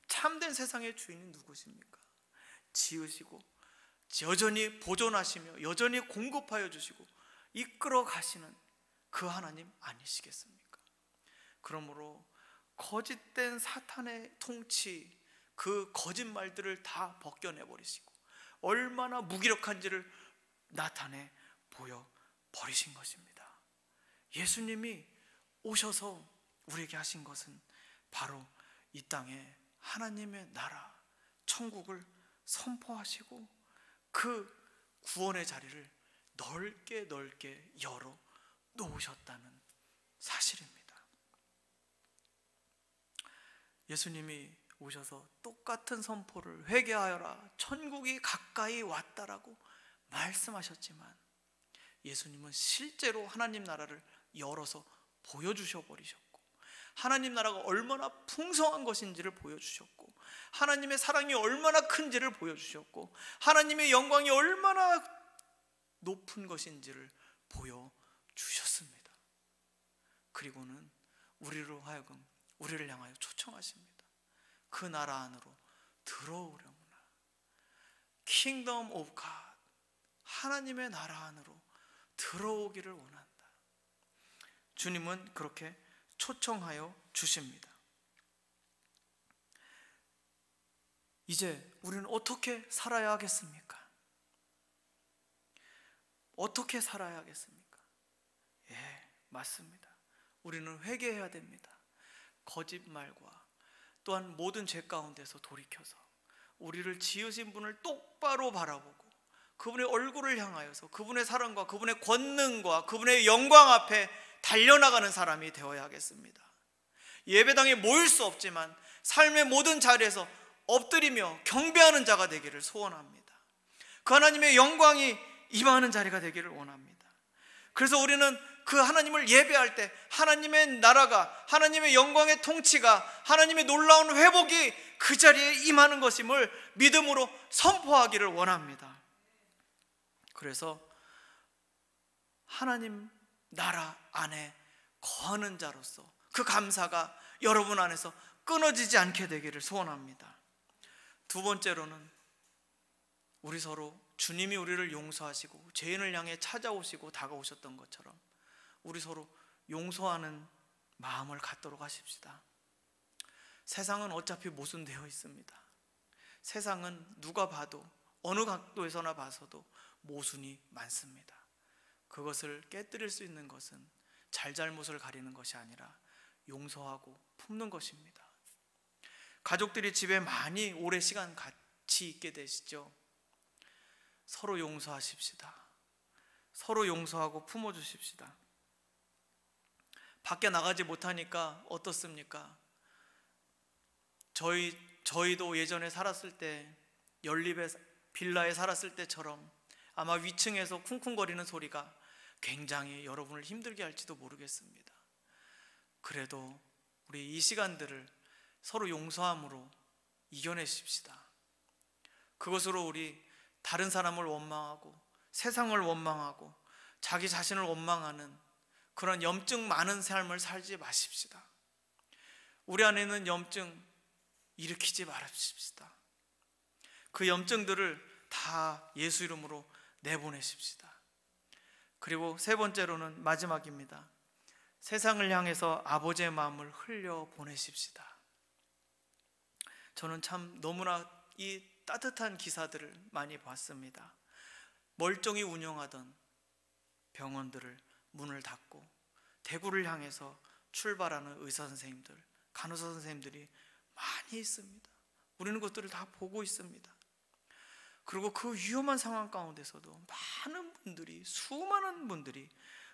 참된 세상의 주인은 누구십니까? 지으시고 여전히 보존하시며 여전히 공급하여 주시고 이끌어 가시는 그 하나님 아니시겠습니까? 그러므로 거짓된 사탄의 통치, 그 거짓말들을 다 벗겨내버리시고 얼마나 무기력한지를 나타내 보여버리신 것입니다. 예수님이 오셔서 우리에게 하신 것은 바로 이 땅에 하나님의 나라, 천국을 선포하시고 그 구원의 자리를 넓게 열어 놓으셨다는 사실입니다. 예수님이 오셔서 똑같은 선포를, 회개하여라 천국이 가까이 왔다라고 말씀하셨지만 예수님은 실제로 하나님 나라를 열어서 보여주셔 버리셨고, 하나님 나라가 얼마나 풍성한 것인지를 보여주셨고, 하나님의 사랑이 얼마나 큰지를 보여주셨고, 하나님의 영광이 얼마나 높은 것인지를 보여주셨습니다. 그리고는 우리로 하여금, 우리를 향하여 초청하십니다. 그 나라 안으로 들어오려무나. Kingdom of God, 하나님의 나라 안으로 들어오기를 원한다. 주님은 그렇게 초청하여 주십니다. 이제 우리는 어떻게 살아야 하겠습니까? 어떻게 살아야 하겠습니까? 예, 맞습니다. 우리는 회개해야 됩니다. 거짓말과 또한 모든 죄 가운데서 돌이켜서 우리를 지으신 분을 똑바로 바라보고 그분의 얼굴을 향하여서 그분의 사랑과 그분의 권능과 그분의 영광 앞에 달려나가는 사람이 되어야 하겠습니다. 예배당에 모일 수 없지만 삶의 모든 자리에서 엎드리며 경배하는 자가 되기를 소원합니다. 그 하나님의 영광이 임하는 자리가 되기를 원합니다. 그래서 우리는 그 하나님을 예배할 때 하나님의 나라가, 하나님의 영광의 통치가, 하나님의 놀라운 회복이 그 자리에 임하는 것임을 믿음으로 선포하기를 원합니다. 그래서 하나님 나라 안에 거하는 자로서 그 감사가 여러분 안에서 끊어지지 않게 되기를 소원합니다. 두 번째로는 우리 서로 주님이 우리를 용서하시고 죄인을 향해 찾아오시고 다가오셨던 것처럼 우리 서로 용서하는 마음을 갖도록 하십시다. 세상은 어차피 모순되어 있습니다. 세상은 누가 봐도 어느 각도에서나 봐서도 모순이 많습니다. 그것을 깨뜨릴 수 있는 것은 잘잘못을 가리는 것이 아니라 용서하고 품는 것입니다. 가족들이 집에 많이 오래 시간 같이 있게 되시죠? 서로 용서하십시다. 서로 용서하고 품어주십시다. 밖에 나가지 못하니까 어떻습니까? 저희도 예전에 살았을 때, 연립의 빌라에 살았을 때처럼 아마 위층에서 쿵쿵거리는 소리가 굉장히 여러분을 힘들게 할지도 모르겠습니다. 그래도 우리 이 시간들을 서로 용서함으로 이겨내십시다. 그것으로 우리 다른 사람을 원망하고 세상을 원망하고 자기 자신을 원망하는 그런 염증 많은 삶을 살지 마십시다. 우리 안에 있는 염증 일으키지 말아십시다. 그 염증들을 다 예수 이름으로 내보내십시다. 그리고 세 번째로는 마지막입니다. 세상을 향해서 아버지의 마음을 흘려보내십시다. 저는 참 너무나 이 따뜻한 기사들을 많이 봤습니다. 멀쩡히 운영하던 병원들을 문을 닫고 대구를 향해서 출발하는 의사 선생님들, 간호사 선생님들이 많이 있습니다. 우리는 그것들을 다 보고 있습니다. 그리고 그 위험한 상황 가운데서도 많은 분들이, 수많은 분들이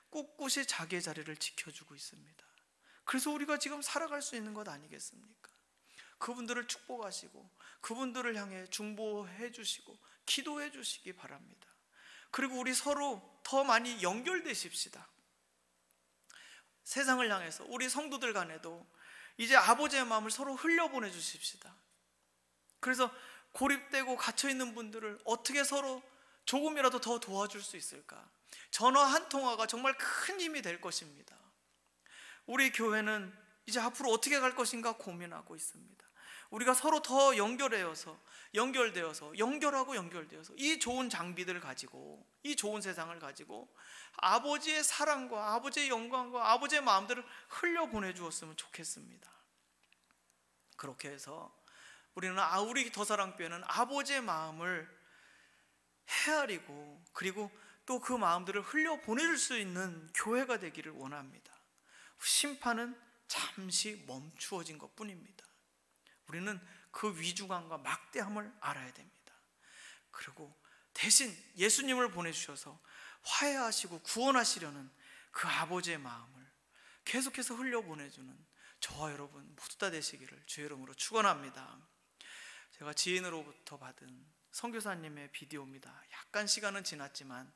꿋꿋이 자기의 자리를 지켜주고 있습니다. 그래서 우리가 지금 살아갈 수 있는 것 아니겠습니까? 그분들을 축복하시고 그분들을 향해 중보해 주시고 기도해 주시기 바랍니다. 그리고 우리 서로 더 많이 연결되십시다. 세상을 향해서 우리 성도들 간에도 이제 아버지의 마음을 서로 흘려보내 주십시다. 그래서 고립되고 갇혀있는 분들을 어떻게 서로 조금이라도 더 도와줄 수 있을까? 전화 한 통화가 정말 큰 힘이 될 것입니다. 우리 교회는 이제 앞으로 어떻게 갈 것인가 고민하고 있습니다. 우리가 서로 더 연결되어서 이 좋은 장비들을 가지고, 이 좋은 세상을 가지고 아버지의 사랑과 아버지의 영광과 아버지의 마음들을 흘려보내 주었으면 좋겠습니다. 그렇게 해서 우리 더사랑교회는 아버지의 마음을 헤아리고 그리고 또 그 마음들을 흘려보낼 수 있는 교회가 되기를 원합니다. 심판은 잠시 멈추어진 것 뿐입니다. 우리는 그 위중함과 막대함을 알아야 됩니다. 그리고 대신 예수님을 보내주셔서 화해하시고 구원하시려는 그 아버지의 마음을 계속해서 흘려보내주는 저와 여러분 모두 다 되시기를 주의 이름으로 축원합니다. 제가 지인으로부터 받은 선교사님의 비디오입니다. 약간 시간은 지났지만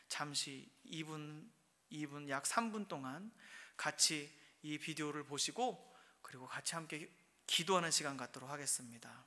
잠시 2분 약 3분 동안 같이 이 비디오를 보시고 그리고 같이 함께 기도하는 시간 갖도록 하겠습니다.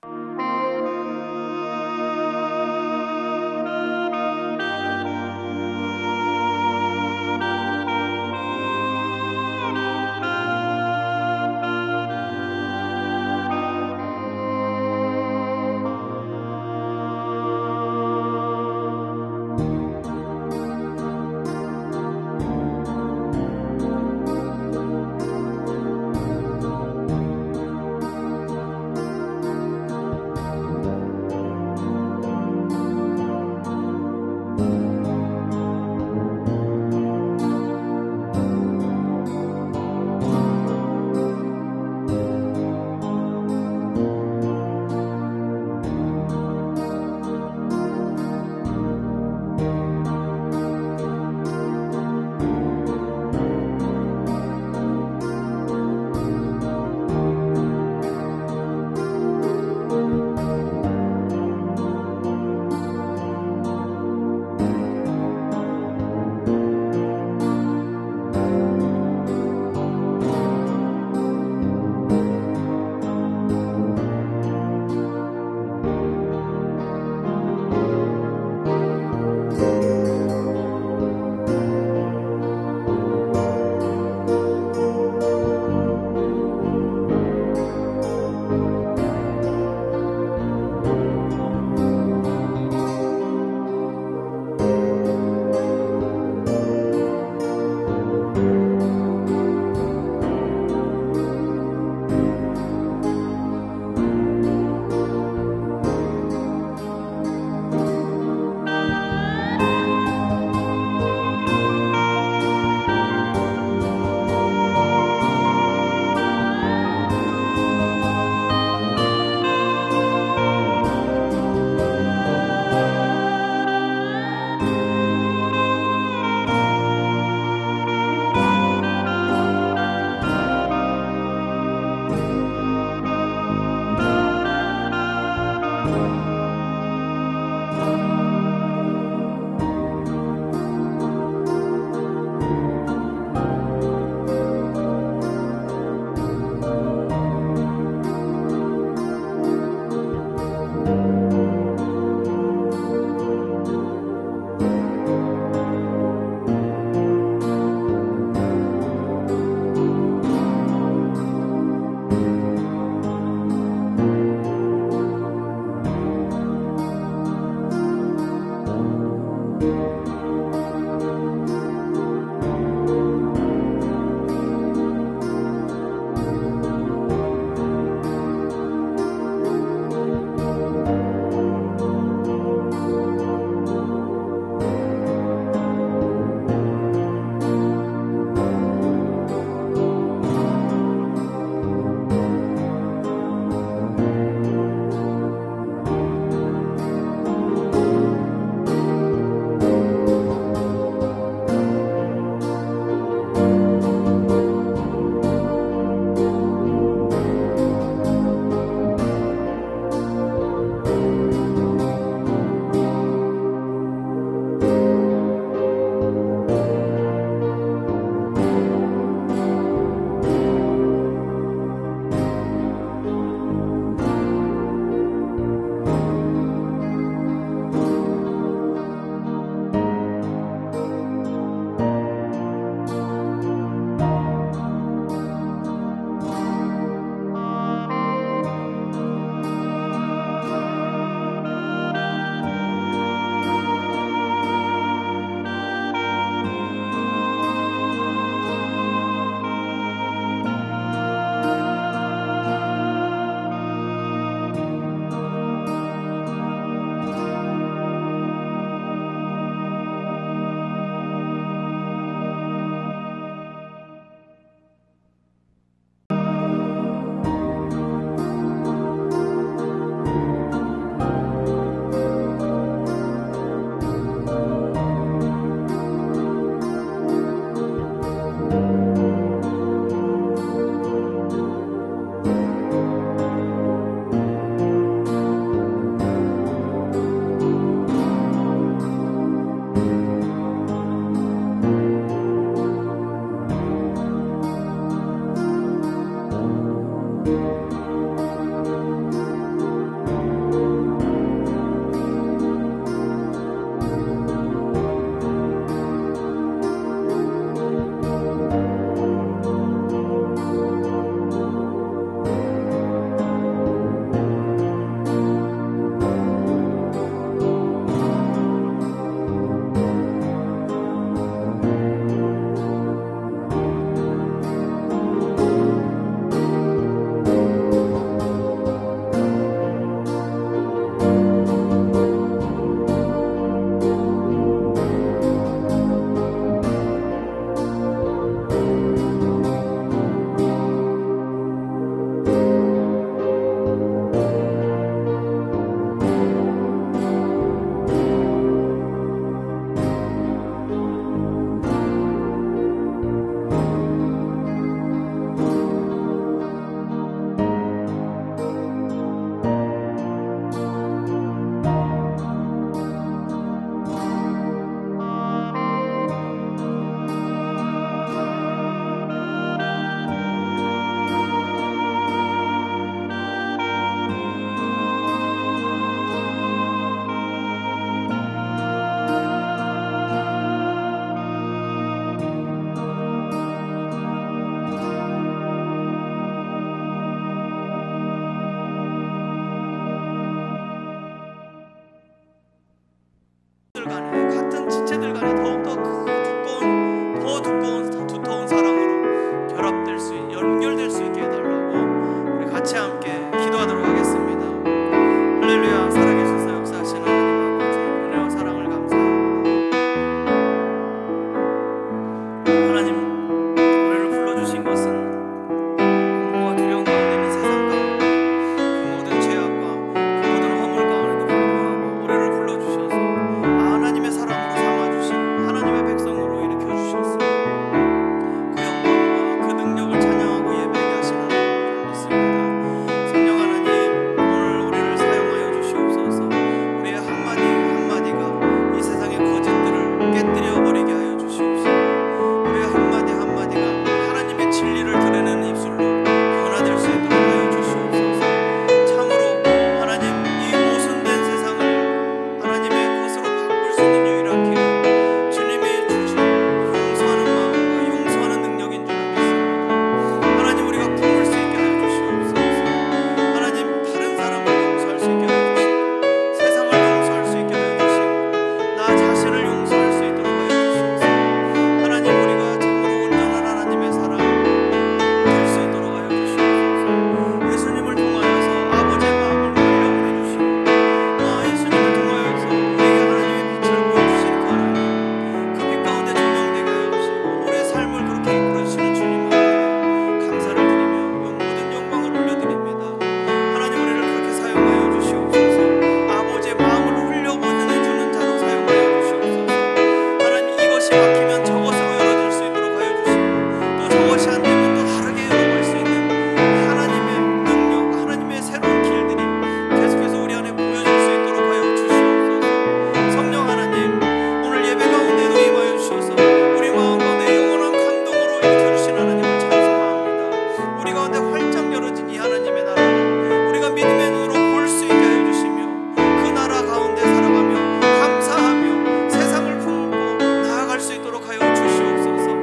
우리 가운데 활짝 열어진 이 하나님의 나라를 우리가 믿음의 눈으로 볼 수 있게 하여 주시며 그 나라 가운데 살아가며 감사하며 세상을 품고 나아갈 수 있도록 하여 주시옵소서.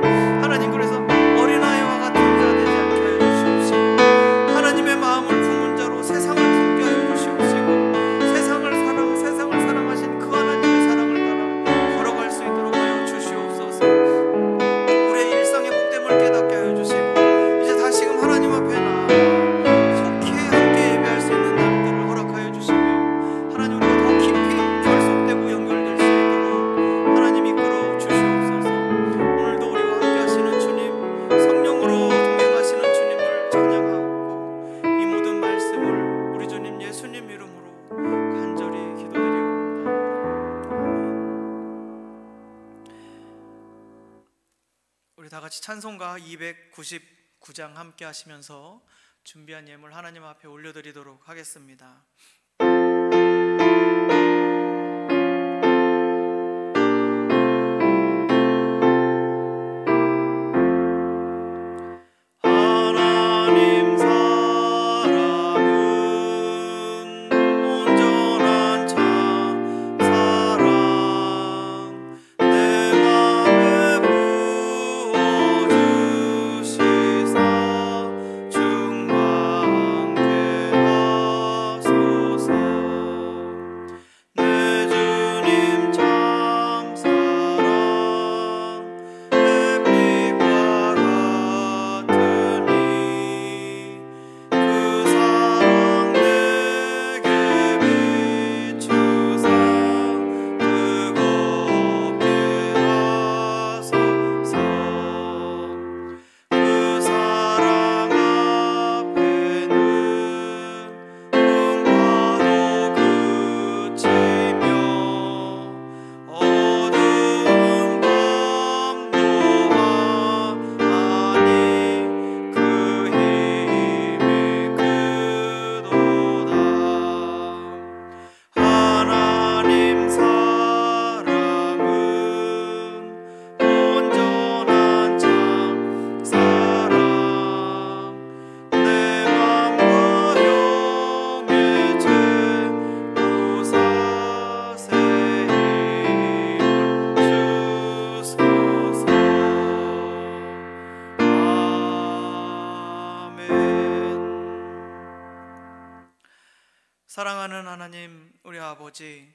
하나님, 그래서 어린아이와 같은 자 되지 않게 하여 주시옵시고 하나님의 마음을 품은 자로 세상을 품게 하여 주시옵시고 세상을 사랑하신 그 하나님의 사랑을 따라 걸어갈 수 있도록 하여 주시옵소서. 우리의 일상의 복됨을 깨닫게 하여 주시고 이제 다시금 하나님 앞에 나아 속히 함께 예배할 수 있는 날들을 허락하여 주시며 하나님, 우리가 더 깊이 결속되고 연결될 수 있도록 하나님 이끌어 주시옵소서. 오늘도 우리와 함께 하시는 주님, 성령으로 동행하시는 주님을 찬양하고 이 모든 말씀을 우리 주님 예수님 이름으로 간절히 기도드리옵나이다. 우리 다 같이 찬송가 299장 함께 하시면서 준비한 예물 하나님 앞에 올려드리도록 하겠습니다. 하나님 사랑은 온전한 참 사랑 내 맘에 부어주시사 충만케 하소서. 내 주님 참 사랑 햇빛과 같으니 그 사랑 내게 비추사 뜨겁게 하소서. 그 사랑 앞에는 풍파도 그치며 어두운 밤도 하니 그 힘이 크도다. 하나님 사랑은 온전한 참 사랑 내 맘과 영의 죄부사 새 힘을 주소서. 아멘. 사랑하는 하나님, 우리 아버지,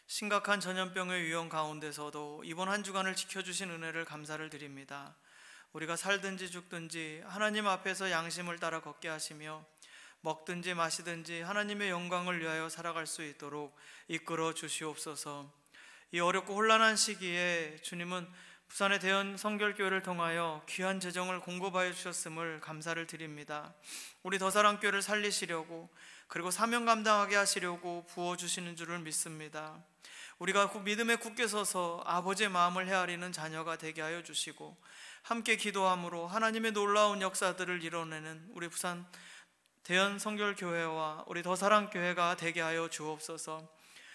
심각한 전염병의 위험 가운데서도 이번 한 주간을 지켜주신 은혜를 감사를 드립니다. 우리가 살든지 죽든지 하나님 앞에서 양심을 따라 걷게 하시며 먹든지 마시든지 하나님의 영광을 위하여 살아갈 수 있도록 이끌어 주시옵소서. 이 어렵고 혼란한 시기에 주님은 부산의 대연 성결교회를 통하여 귀한 재정을 공급하여 주셨음을 감사를 드립니다. 우리 더사랑교회를 살리시려고 그리고 사명 감당하게 하시려고 부어주시는 줄을 믿습니다. 우리가 믿음에 굳게 서서 아버지의 마음을 헤아리는 자녀가 되게 하여 주시고 함께 기도함으로 하나님의 놀라운 역사들을 이뤄내는 우리 부산 대연 성결교회와 우리 더사랑교회가 되게 하여 주옵소서.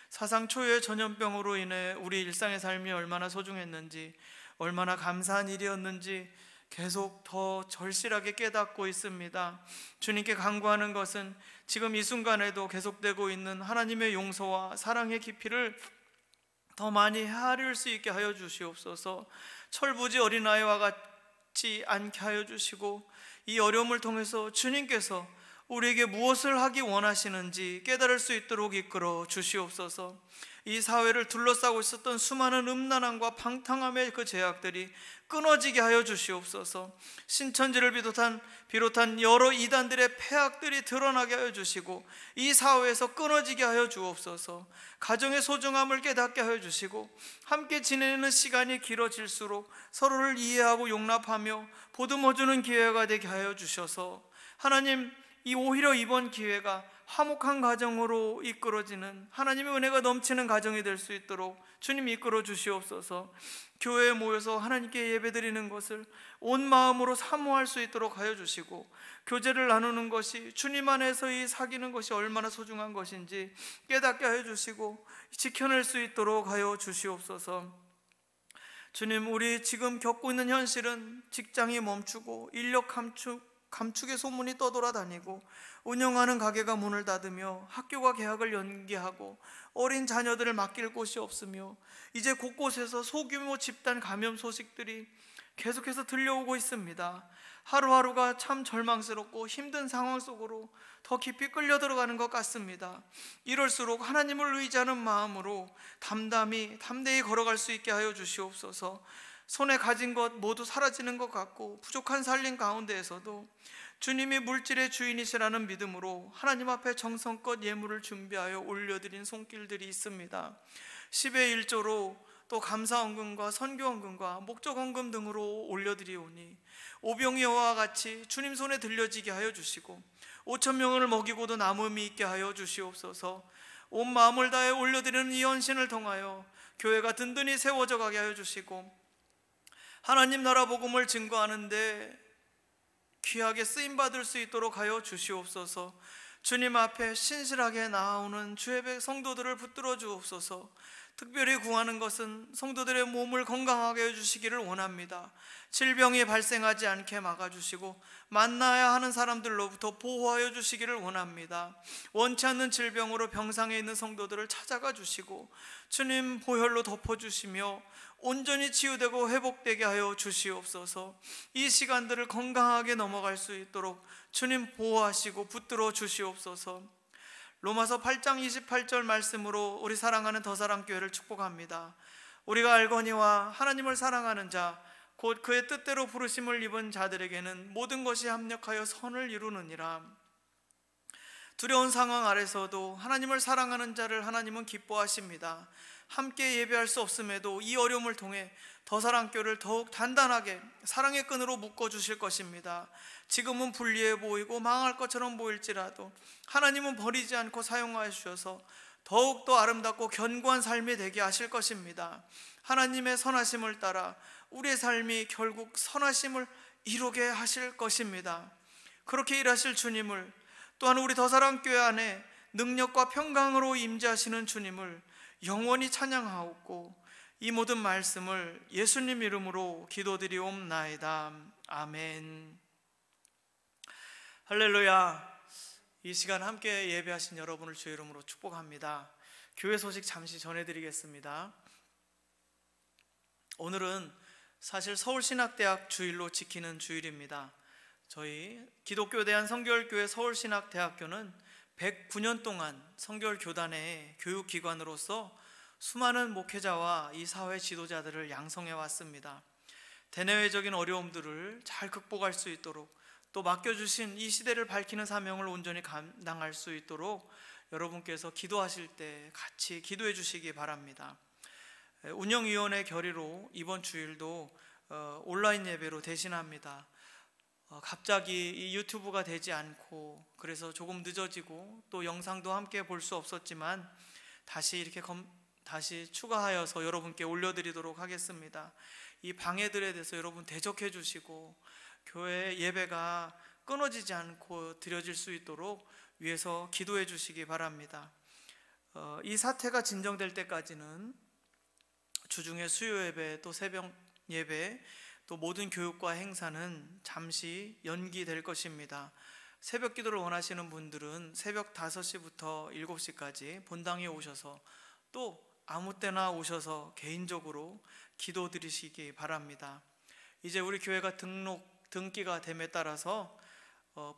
사상 초유의 전염병으로 인해 우리 일상의 삶이 얼마나 소중했는지, 얼마나 감사한 일이었는지 계속 더 절실하게 깨닫고 있습니다. 주님께 간구하는 것은 지금 이 순간에도 계속되고 있는 하나님의 용서와 사랑의 깊이를 더 많이 헤아릴 수 있게 하여 주시옵소서. 철부지 어린아이와 같지 않게 하여 주시고 이 어려움을 통해서 주님께서 우리에게 무엇을 하기 원하시는지 깨달을 수 있도록 이끌어 주시옵소서. 이 사회를 둘러싸고 있었던 수많은 음란함과 방탕함의 그 제약들이 끊어지게 하여 주시옵소서. 신천지를 비롯한 여러 이단들의 폐악들이 드러나게 하여 주시고 이 사회에서 끊어지게 하여 주옵소서. 가정의 소중함을 깨닫게 하여 주시고 함께 지내는 시간이 길어질수록 서로를 이해하고 용납하며 보듬어주는 기회가 되게 하여 주셔서 하나님, 오히려 이번 기회가 화목한 가정으로 이끌어지는 하나님의 은혜가 넘치는 가정이 될 수 있도록 주님 이끌어 주시옵소서. 교회에 모여서 하나님께 예배드리는 것을 온 마음으로 사모할 수 있도록 하여 주시고 교제를 나누는 것이 주님 안에서 이 사귀는 것이 얼마나 소중한 것인지 깨닫게 하여 주시고 지켜낼 수 있도록 하여 주시옵소서. 주님, 우리 지금 겪고 있는 현실은 직장이 멈추고 인력 감축의 소문이 떠돌아다니고 운영하는 가게가 문을 닫으며 학교가 개학을 연기하고 어린 자녀들을 맡길 곳이 없으며 이제 곳곳에서 소규모 집단 감염 소식들이 계속해서 들려오고 있습니다. 하루하루가 참 절망스럽고 힘든 상황 속으로 더 깊이 끌려 들어가는 것 같습니다. 이럴수록 하나님을 의지하는 마음으로 담대히 걸어갈 수 있게 하여 주시옵소서. 손에 가진 것 모두 사라지는 것 같고 부족한 삶 가운데에서도 주님이 물질의 주인이시라는 믿음으로 하나님 앞에 정성껏 예물을 준비하여 올려드린 손길들이 있습니다. 10의 1조로 또 감사헌금과 선교헌금과 목적헌금 등으로 올려드리오니 오병이어와 같이 주님 손에 들려지게 하여 주시고 5,000명을 먹이고도 남음이 있게 하여 주시옵소서. 온 마음을 다해 올려드리는 이 헌신을 통하여 교회가 든든히 세워져 가게 하여 주시고 하나님 나라 복음을 증거하는데 귀하게 쓰임받을 수 있도록 하여 주시옵소서. 주님 앞에 신실하게 나아오는 주의 성도들을 붙들어 주옵소서. 특별히 구하는 것은 성도들의 몸을 건강하게 해주시기를 원합니다. 질병이 발생하지 않게 막아주시고 만나야 하는 사람들로부터 보호하여 주시기를 원합니다. 원치 않는 질병으로 병상에 있는 성도들을 찾아가 주시고 주님 보혈로 덮어주시며 온전히 치유되고 회복되게 하여 주시옵소서. 이 시간들을 건강하게 넘어갈 수 있도록 주님 보호하시고 붙들어 주시옵소서. 로마서 8장 28절 말씀으로 우리 사랑하는 더사랑교회를 축복합니다. 우리가 알거니와 하나님을 사랑하는 자 곧 그의 뜻대로 부르심을 입은 자들에게는 모든 것이 합력하여 선을 이루느니라. 두려운 상황 아래서도 하나님을 사랑하는 자를 하나님은 기뻐하십니다. 함께 예배할 수 없음에도 이 어려움을 통해 더사랑교를 더욱 단단하게 사랑의 끈으로 묶어주실 것입니다. 지금은 불리해 보이고 망할 것처럼 보일지라도 하나님은 버리지 않고 사용하여 주셔서 더욱더 아름답고 견고한 삶이 되게 하실 것입니다. 하나님의 선하심을 따라 우리의 삶이 결국 선하심을 이루게 하실 것입니다. 그렇게 일하실 주님을, 또한 우리 더사랑교회 안에 능력과 평강으로 임재하시는 주님을 영원히 찬양하옵고 이 모든 말씀을 예수님 이름으로 기도드리옵나이다. 아멘. 할렐루야. 이 시간 함께 예배하신 여러분을 주의 이름으로 축복합니다. 교회 소식 잠시 전해드리겠습니다. 오늘은 사실 서울신학대학 주일로 지키는 주일입니다. 저희 기독교 대한성결교회 서울신학대학교는 109년 동안 성결교단의 교육기관으로서 수많은 목회자와 이 사회 지도자들을 양성해 왔습니다. 대내외적인 어려움들을 잘 극복할 수 있도록 또 맡겨주신 이 시대를 밝히는 사명을 온전히 감당할 수 있도록 여러분께서 기도하실 때 같이 기도해 주시기 바랍니다. 운영위원회 결의로 이번 주일도 온라인 예배로 대신합니다. 갑자기 이 유튜브가 되지 않고 그래서 조금 늦어지고 또 영상도 함께 볼 수 없었지만 다시 추가하여서 여러분께 올려드리도록 하겠습니다. 이 방해들에 대해서 여러분 대적해 주시고 교회 예배가 끊어지지 않고 드려질 수 있도록 위해서 기도해 주시기 바랍니다. 이 사태가 진정될 때까지는 주중에 수요 예배 또 새벽 예배 또 모든 교육과 행사는 잠시 연기될 것입니다. 새벽 기도를 원하시는 분들은 새벽 5시부터 7시까지 본당에 오셔서 또 아무 때나 오셔서 개인적으로 기도 드리시기 바랍니다. 이제 우리 교회가 등기가 됨에 따라서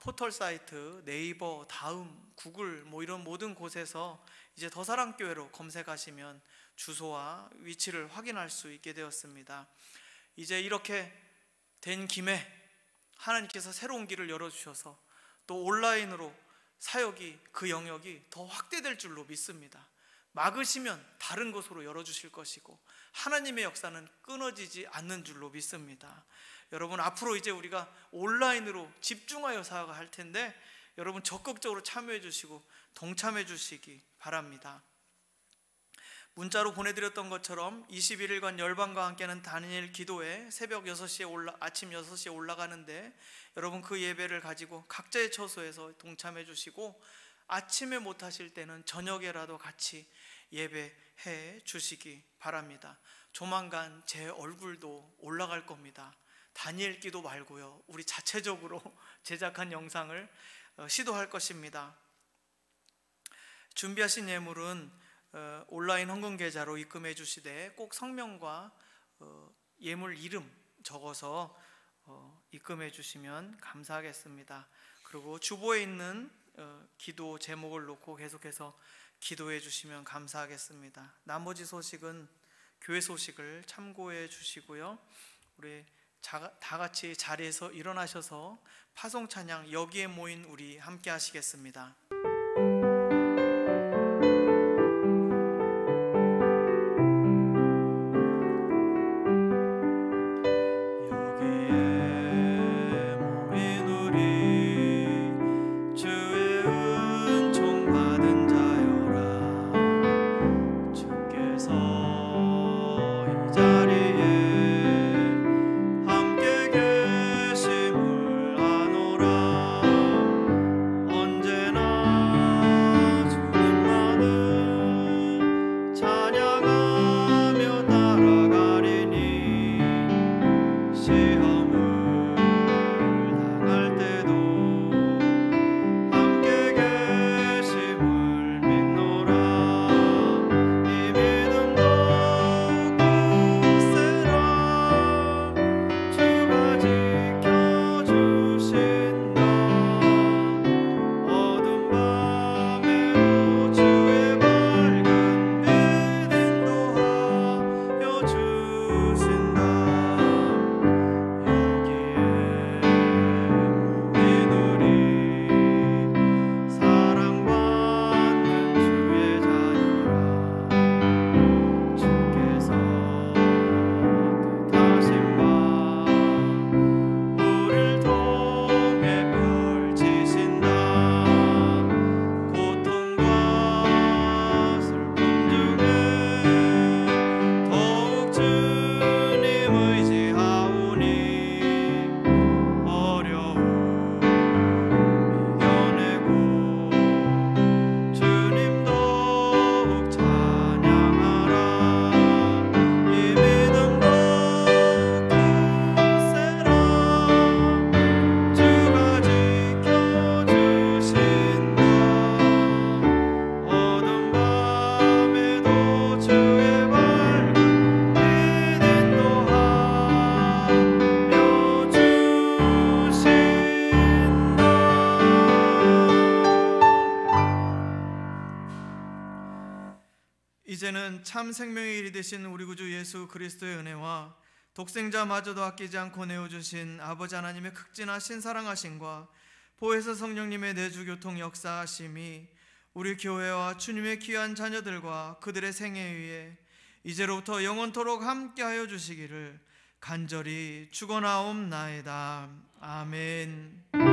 포털 사이트, 네이버, 다음, 구글 이런 모든 곳에서 이제 더사랑교회로 검색하시면 주소와 위치를 확인할 수 있게 되었습니다. 이제 이렇게 된 김에 하나님께서 새로운 길을 열어주셔서 또 온라인으로 사역이 그 영역이 더 확대될 줄로 믿습니다. 막으시면 다른 곳으로 열어주실 것이고 하나님의 역사는 끊어지지 않는 줄로 믿습니다. 여러분 앞으로 이제 우리가 온라인으로 집중하여 사역할 텐데 여러분 적극적으로 참여해 주시고 동참해 주시기 바랍니다. 문자로 보내드렸던 것처럼 21일간 열방과 함께하는 다니엘 기도회 아침 6시에 올라가는데 여러분 그 예배를 가지고 각자의 처소에서 동참해 주시고 아침에 못하실 때는 저녁에라도 같이 예배해 주시기 바랍니다. 조만간 제 얼굴도 올라갈 겁니다. 다니엘 기도 말고요, 우리 자체적으로 제작한 영상을 시도할 것입니다. 준비하신 예물은 온라인 헌금 계좌로 입금해 주시되 꼭 성명과 예물 이름 적어서 입금해 주시면 감사하겠습니다. 그리고 주보에 있는 기도 제목을 놓고 계속해서 기도해 주시면 감사하겠습니다. 나머지 소식은 교회 소식을 참고해 주시고요, 우리 다 같이 자리에서 일어나셔서 파송 찬양 여기에 모인 우리 함께 하시겠습니다. 이제는 참 생명의 일이 되신 우리 구주 예수 그리스도의 은혜와 독생자마저도 아끼지 않고 내어주신 아버지 하나님의 극진하신 사랑하심과 보혜사 성령님의 내주교통 역사하심이 우리 교회와 주님의 귀한 자녀들과 그들의 생애 위에 이제로부터 영원토록 함께하여 주시기를 간절히 축원하옵나이다. 아멘.